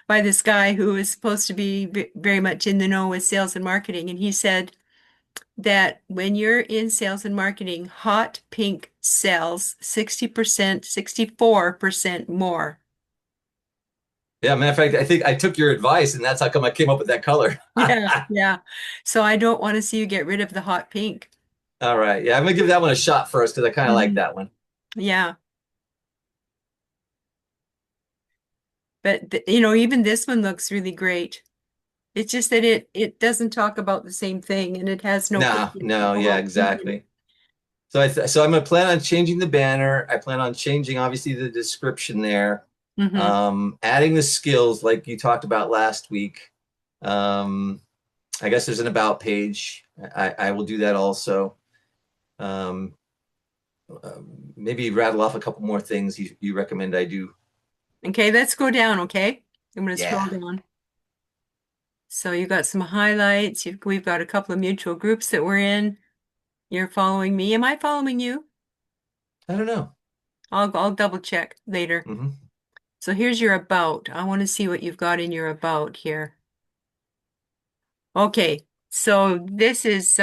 by this guy who is supposed to be very much in the know with sales and marketing, and he said that when you're in sales and marketing, hot pink sells 60%, 64% more. Yeah, matter of fact, I think I took your advice, and that's how come I came up with that color. Yeah, yeah. So I don't want to see you get rid of the hot pink. All right. Yeah, I'm gonna give that one a shot first because I kind of like Mhm. that one. Yeah. But even this one looks really great. It's just that it doesn't talk about the same thing and it has no No, picture. no, yeah, Mhm. exactly. So I'm gonna plan on changing the banner. I plan on changing obviously the description there. Mhm. Adding the skills like you talked about last week. Um, I guess there's an about page. I will do that also. Um, Maybe rattle off a couple more things you recommend I do. Okay, let's go down, okay? I'm going to scroll Yeah. down. So you got some highlights. We've got a couple of mutual groups that we're in. You're following me. Am I following you? I don't know. I'll double check later. Hmm. So here's your about. I want to see what you've got in your about here. Okay, so this is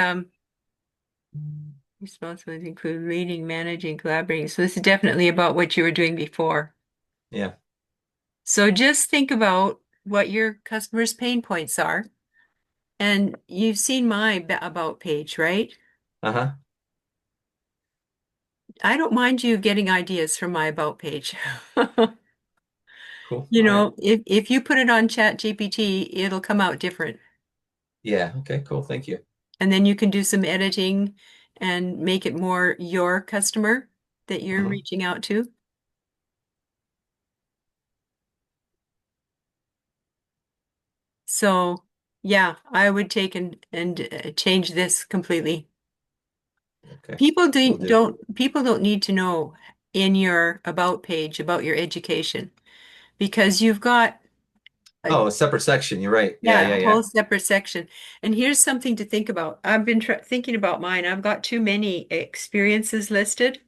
responsibilities include reading, managing, collaborating. So this is definitely about what you were doing before. Yeah. So just think about what your customers' pain points are. And you've seen my about page, right? Uh-huh. I don't mind you getting ideas from my about page. Cool. All right. If you put it on ChatGPT, it'll come out different. Yeah. Okay. Cool. Thank you. And then you can do some editing and make it more your customer that you're Hmm. reaching out to. So Yeah, I would take and change this completely. Okay, People will do. people don't need to know in your about page about your education because you've got a Oh, a separate section. You're right. Yeah, yeah, yeah, a yeah. whole separate section. And here's something to think about. I've been tr thinking about mine. I've got too many experiences listed.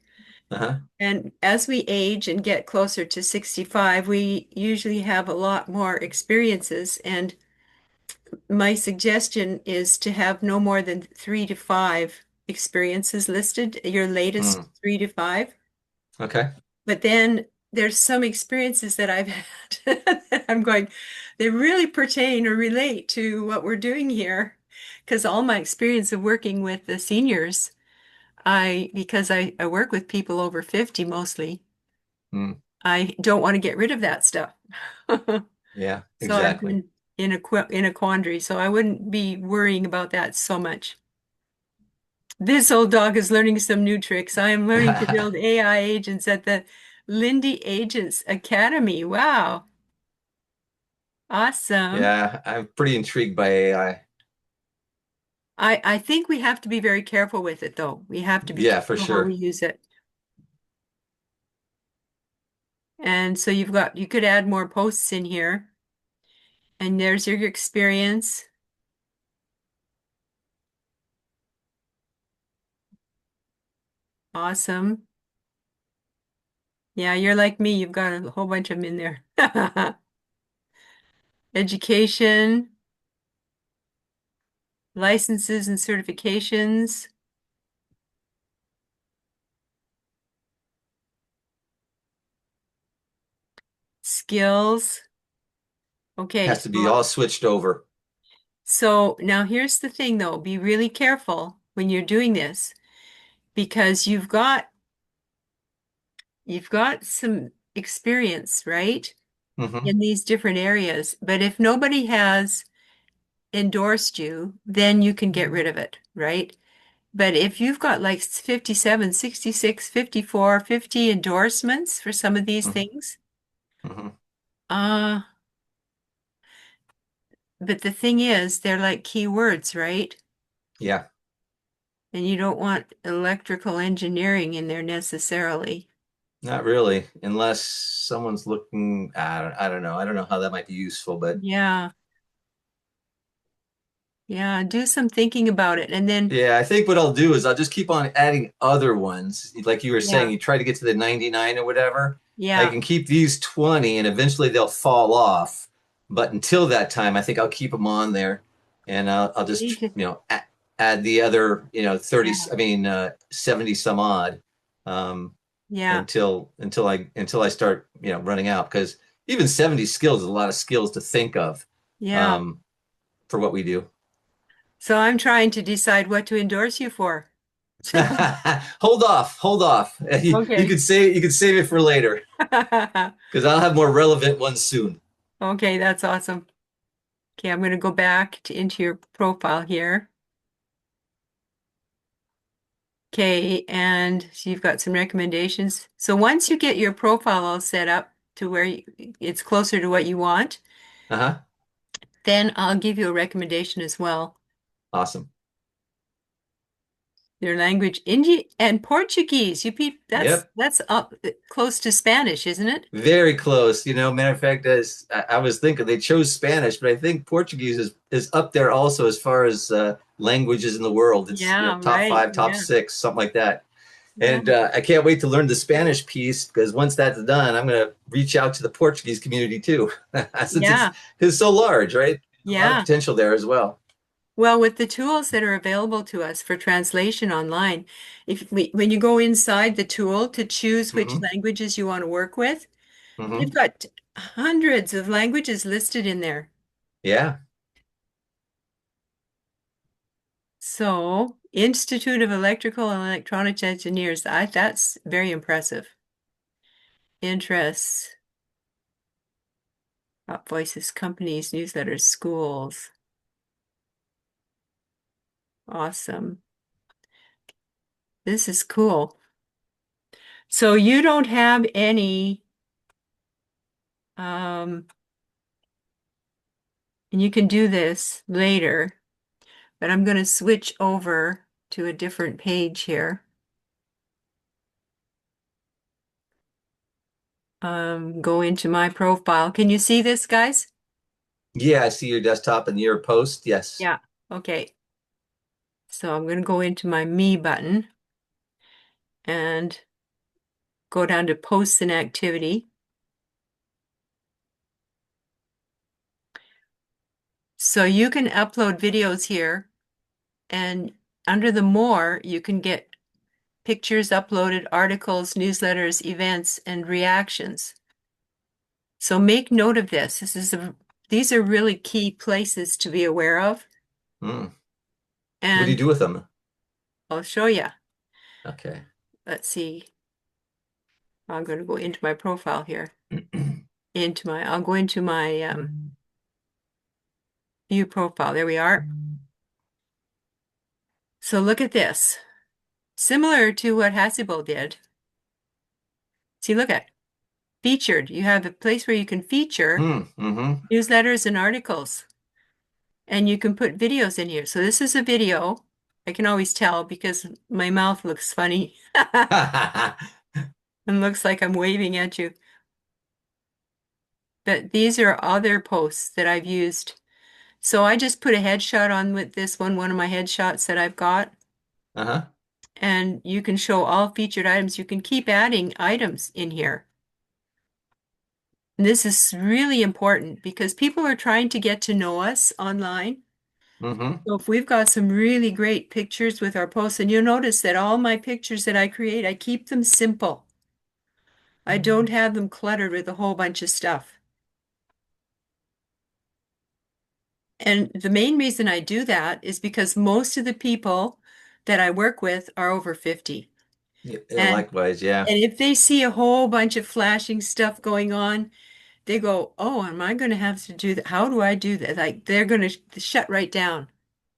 Uh-huh. And as we age and get closer to 65, we usually have a lot more experiences. And my suggestion is to have no more than 3 to 5 experiences listed, your latest Hmm. 3 to 5. Okay. But then there's some experiences that I've had that I'm going, they really pertain or relate to what we're doing here. Because all my experience of working with the seniors, because I work with people over 50 mostly, Mm. I don't want to get rid of that stuff. Yeah, So I've exactly. been in a quandary, so I wouldn't be worrying about that so much. This old dog is learning some new tricks. I am learning to build AI agents at the Lindy Agents Academy. Wow. Awesome. Yeah, I'm pretty intrigued by AI. I think we have to be very careful with it, though. We have to be Yeah, for careful how we sure. use it. And so you could add more posts in here. And there's your experience. Awesome. Yeah, you're like me. You've got a whole bunch of them in there. Education, licenses and certifications, skills. Okay, Has to be all switched over. so now here's the thing though, be really careful when you're doing this because you've got some experience, right? Hmm. In these different areas. But if nobody has endorsed you, then you can get rid of it, right? But if you've got like 57, 66, 54, 50 endorsements for some of these Hmm. things, Hmm. uh, but the thing is, they're like keywords, right? Yeah, And you don't want electrical engineering in there necessarily. not really, unless someone's looking. I don't know. I don't know how that might be useful, but Yeah, yeah, do some thinking about it. And then, yeah, I think what I'll do is I'll just keep on adding other ones. Like you were saying, yeah, you try to get to the 99 or whatever. I yeah, can keep these 20 and eventually they'll fall off. But until that time, I think I'll keep them on there and I'll you need just, to, add the other, 30, yeah, 70 some odd, um, yeah, until I start, running out. Because even 70 skills is a lot of skills to think of, yeah. um, for what we do. So I'm trying to decide what to endorse you for. Hold off, hold off. Okay. You could save it for later because I'll have more relevant ones soon. Okay, that's awesome. Okay, I'm going to go back into your profile here. Okay, and so you've got some recommendations. So once you get your profile all set up to where it's closer to what you want, Uh-huh. then I'll give you a recommendation as well. Awesome. Your language, Hindi and Portuguese. Yep. That's up close to Spanish, isn't it? Very close. Matter of fact, as I was thinking, they chose Spanish, but I think Portuguese is up there also as far as languages in the world. It's Yeah, top right. five, top Yeah. six, something like that. Yeah. And I can't wait to learn the Spanish piece because once that's done, I'm going to reach out to the Portuguese community too, since Yeah. it's so large, right? A lot of Yeah. potential there as well. Well, with the tools that are available to us for translation online, when you go inside the tool to choose which Hmm. languages you want to work with, they've Hmm. got hundreds of languages listed in there. Yeah. So, Institute of Electrical and Electronics Engineers, that's very impressive. Interests, voices, companies, newsletters, schools. Awesome. This is cool. So you don't have any, um, And you can do this later, but I'm going to switch over to a different page here. Go into my profile. Can you see this, guys? Yeah, I see your desktop and your post. Yes. Yeah. Okay. So I'm going to go into my Me button and go down to Posts and Activity. So you can upload videos here, and under the More, you can get pictures uploaded, articles, newsletters, events, and reactions. So make note of this. These are really key places to be aware of, Hmm. What do you and do with them? I'll show you. Okay. Let's see. I'm going to go into my profile here. I'll go into my view profile. There we are. So look at this. Similar to what Hasibo did. See, look at featured. You have a place where you can feature Mm-hmm. newsletters and articles, and you can put videos in here. So this is a video. I can always tell because my mouth looks funny and looks like I'm waving at you. But these are other posts that I've used. So I just put a headshot on with this one of my headshots that I've got. Uh-huh. And you can show all featured items. You can keep adding items in here. And this is really important because people are trying to get to know us online. Mm-hmm. So if we've got some really great pictures with our posts, and you'll notice that all my pictures that I create, I keep them simple. I don't have them cluttered with a whole bunch of stuff. And the main reason I do that is because most of the people that I work with are over 50. Yeah, And likewise, yeah. and if they see a whole bunch of flashing stuff going on, they go, "Oh, am I going to have to do that? How do I do that?" Like they're going to shut right down.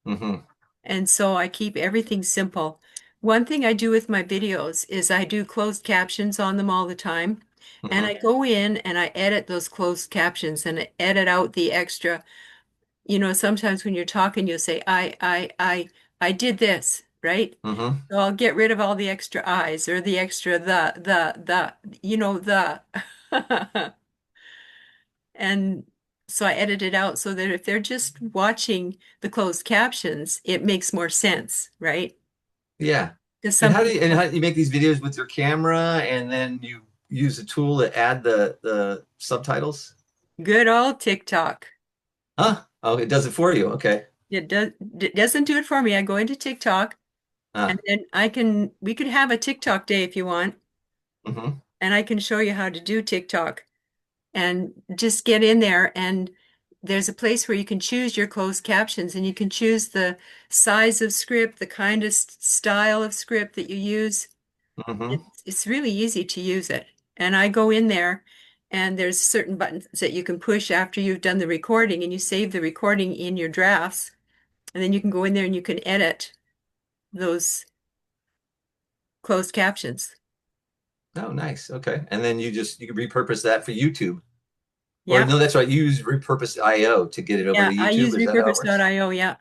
Mm-hmm. And so I keep everything simple. One thing I do with my videos is I do closed captions on them all the time. And I Mm-hmm. go in and I edit those closed captions and I edit out the extra. You know, sometimes when you're talking, you'll say, I did this, right? Mm-hmm. So I'll get rid of all the extra I's or the extra the. And so I edit it out so that if they're just watching the closed captions, it makes more sense, right? Yeah. Because And some how people, do you make these videos with your camera and then you use a tool to add the subtitles? good old TikTok. Huh? Oh, it does it for you. Okay. It doesn't do it for me. I go into TikTok and Ah. then we could have a TikTok day if you want, Mm-hmm. and I can show you how to do TikTok and just get in there and there's a place where you can choose your closed captions and you can choose the size of script, the kind of style of script that you use. Mm-hmm. It's really easy to use it. And I go in there and there's certain buttons that you can push after you've done the recording and you save the recording in your drafts. And then you can go in there and you can edit those closed captions. Oh, nice. Okay. And then you can repurpose that for YouTube. Or Yeah. no, that's right. You use repurposed IO to get it over to Yeah. I YouTube. use Is that how it works? repurpose.io. Yeah.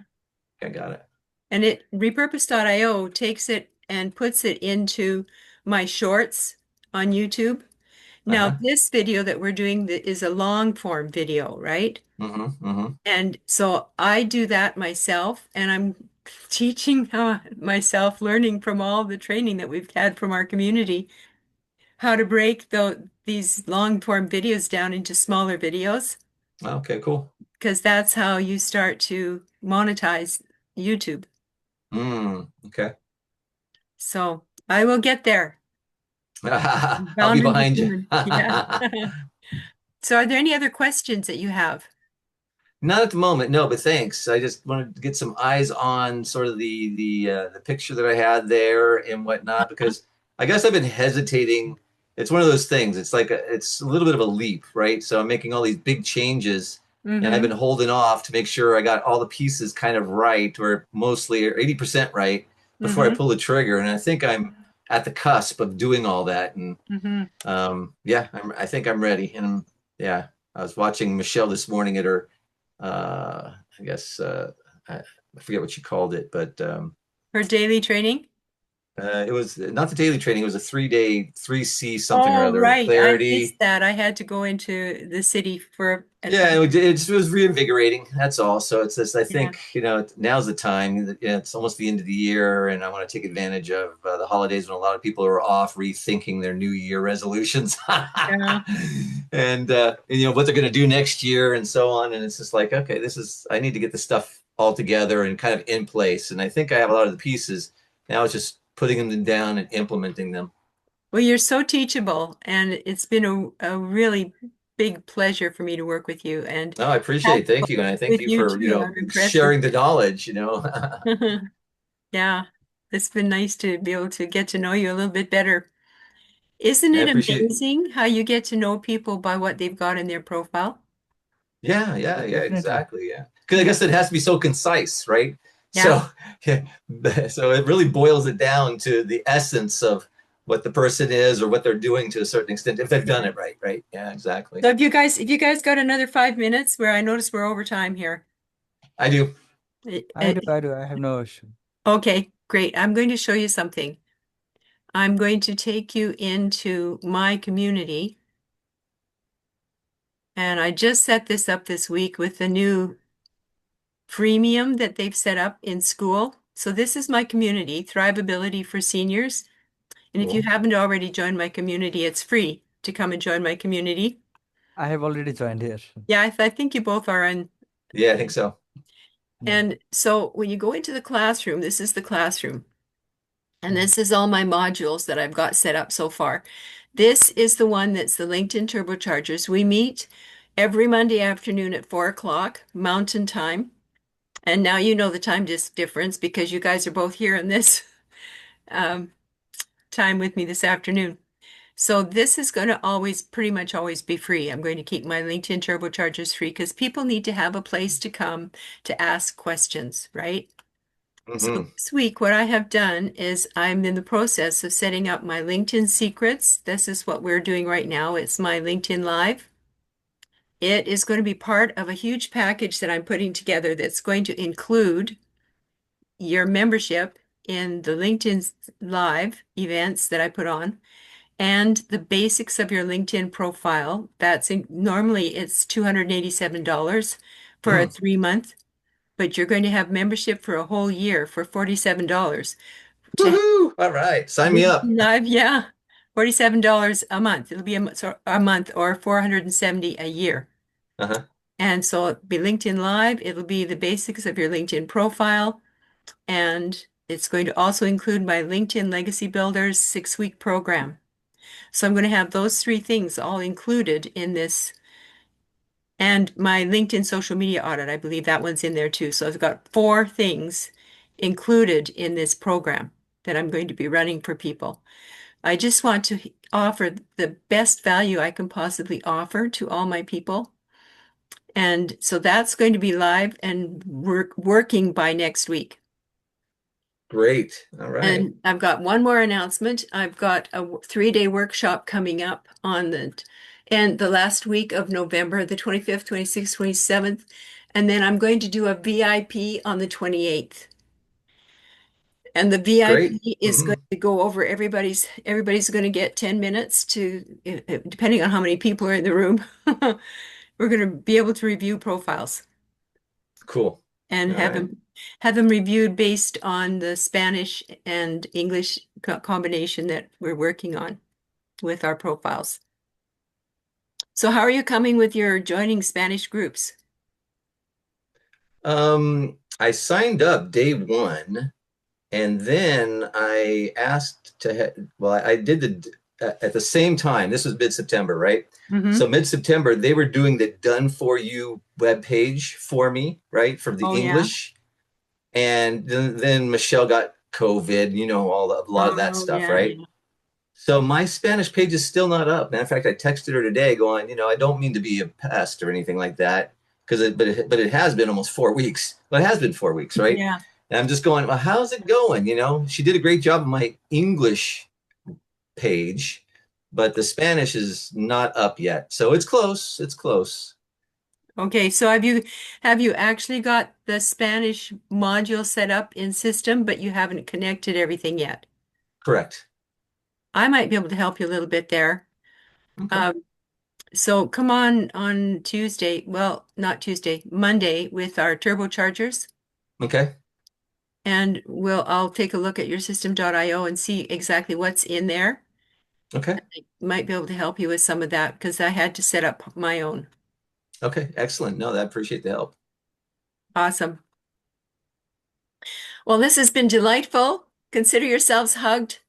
I got it. And repurpose.io takes it and puts it into my shorts on YouTube. Now, Uh-huh. this video that we're doing is a long form video, right? Mm-hmm. Mm-hmm. And so I do that myself, and I'm teaching myself, learning from all the training that we've had from our community, how to break these long form videos down into smaller videos, Okay, cool. because that's how you start to monetize YouTube. Okay. So I will get there. I'll be Boundaries are behind you. human. Yeah. So are there any other questions that you have? Not at the moment, no, but thanks. I just wanted to get some eyes on sort of the picture that I had there and whatnot because I guess I've been hesitating. It's one of those things. It's a little bit of a leap, right? So I'm making all these big changes, and I've been Mm-hmm. holding off to make sure I got all the pieces kind of right, or mostly or 80% right before I Mm-hmm. pull the trigger. And I think I'm at the cusp of doing all that. And Mm-hmm. yeah, I think I'm ready. And yeah, I was watching Michelle this morning at her I guess I forget what you called it, but For daily training? it was not the daily training. It was a 3 day, 3C something or Oh, other. right. I Clarity. missed that. I had to go into the city for Yeah, it was reinvigorating. That's all. So it's just, I yeah, think, now's the time. It's almost the end of the year, and I want to take advantage of the holidays when a lot of people are off rethinking their New Year resolutions, yeah. and what they're going to do next year and so on. And it's just like, okay, I need to get the stuff all together and kind of in place. And I think I have a lot of the pieces. Now it's just putting them down and implementing them. Well, you're so teachable, and it's been a really big pleasure for me to work with you. And No, I appreciate it. Thank you. And I thank with you you for, too. I'm impressed with sharing the knowledge. you. Yeah, it's been nice to be able to get to know you a little bit better. Isn't I it appreciate. amazing how you get to know people by what they've got in their profile? Yeah, Definitely. exactly. Yeah. Because I Yeah, guess it has to be so concise, right? yeah, So, yeah, so it really boils it down to the essence of what the person is or what they're doing to a certain extent, if they've done yeah. it right, right? Yeah, exactly. So if you guys got another 5 minutes, where I notice we're over time here. I do. Uh, I uh, do, I do. I have no issue. Okay, great. I'm going to show you something. I'm going to take you into my community, and I just set this up this week with the new freemium that they've set up in school. So this is my community, Thrivability for Seniors. And if you Cool. haven't already joined my community, it's free to come and join my community. I have already joined here. Yeah, I think you both are on. Yeah, I think so. Yeah. And so when you go into the classroom, this is the classroom. And this is all my modules that I've got set up so far. This is the one that's the LinkedIn Turbochargers. We meet every Monday afternoon at 4 o'clock Mountain Time. And now you know the time difference because you guys are both here in this um, time with me this afternoon. So this is going to pretty much always be free. I'm going to keep my LinkedIn Turbochargers free because people need to have a place to come to ask questions, right? So Hmm. this week, what I have done is I'm in the process of setting up my LinkedIn secrets. This is what we're doing right now. It's my LinkedIn Live. It is going to be part of a huge package that I'm putting together that's going to include your membership in the LinkedIn Live events that I put on and the basics of your LinkedIn profile. Normally it's $287 for a Mm. 3 month, but you're going to have membership for a whole year for $47 to have Woohoo! All right, sign me up. LinkedIn Live. Yeah, $47 a month. It'll be a month or 470 a year. Uh-huh. And so it'll be LinkedIn Live. It'll be the basics of your LinkedIn profile. And it's going to also include my LinkedIn Legacy Builders 6-week program. So I'm going to have those three things all included in this. And my LinkedIn social media audit, I believe that one's in there too. So I've got 4 things included in this program that I'm going to be running for people. I just want to offer the best value I can possibly offer to all my people. And so that's going to be live and working by next week. Great. All right. And I've got one more announcement. I've got a 3-day workshop coming up and the last week of November, the 25th, 26th, 27th. And then I'm going to do a VIP on the 28th. And the Great. VIP is Hmm. going to go over everybody's going to get 10 minutes depending on how many people are in the room. We're going to be able to review profiles Cool. and All right. have them reviewed based on the Spanish and English combination that we're working on with our profiles. So how are you coming with your joining Spanish groups? I signed up day one. And then I asked well, I did at the same time. This was mid-September, right? So Mm-hmm. mid-September, they were doing the done for you webpage for me, right? For the Oh yeah. English. And then Michelle got COVID, a lot of that Oh stuff, yeah, right? yeah. So my Spanish page is still not up. Matter of fact, I texted her today going, I don't mean to be a pest or anything like that, but it has been almost 4 weeks. Well, it has been 4 weeks, right? Yeah. And I'm just going, well, how's it going? She did a great job on my English page, but the Spanish is not up yet. So it's close. It's close. Okay, so have you actually got the Spanish module set up in system, but you haven't connected everything yet? Correct. I might be able to help you a little bit there. Okay. Um, so come on Tuesday, well, not Tuesday, Monday with our turbochargers, Okay. and I'll take a look at your system.io and see exactly what's in there. Okay. Might be able to help you with some of that because I had to set up my own. Okay. Excellent. No, I appreciate the help. Awesome. Well, this has been delightful. Consider yourselves hugged.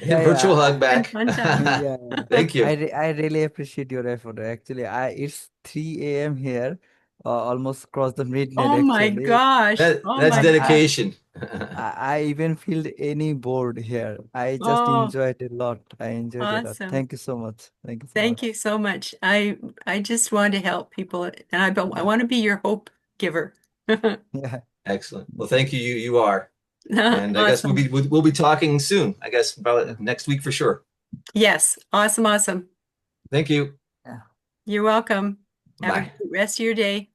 Yeah, Virtual yeah. hug Been back. fun time. Yeah, Thank you. I really appreciate your effort. Actually, it's 3 a.m. here, almost cross the midnight Oh my actually, gosh. Oh That's my and gosh. dedication. I even feel any bored here. I just Oh, enjoyed it a lot. I enjoyed it a lot. awesome. Thank you so much. Thank you so Thank much. you so much. I just want to help people and I Yeah, want to be your hope giver. yeah, Excellent. Well, thank you. You are. And I guess Awesome. we'll be talking soon. I guess yeah, about next week for sure. Yes. Awesome. Awesome. Thank you. yeah. You're welcome. Have a Bye. great rest of your day.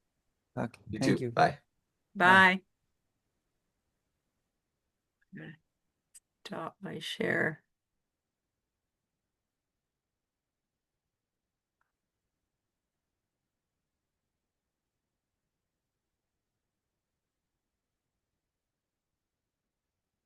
Okay, You thank too. you. Bye. Bye. Bye. Stop my share.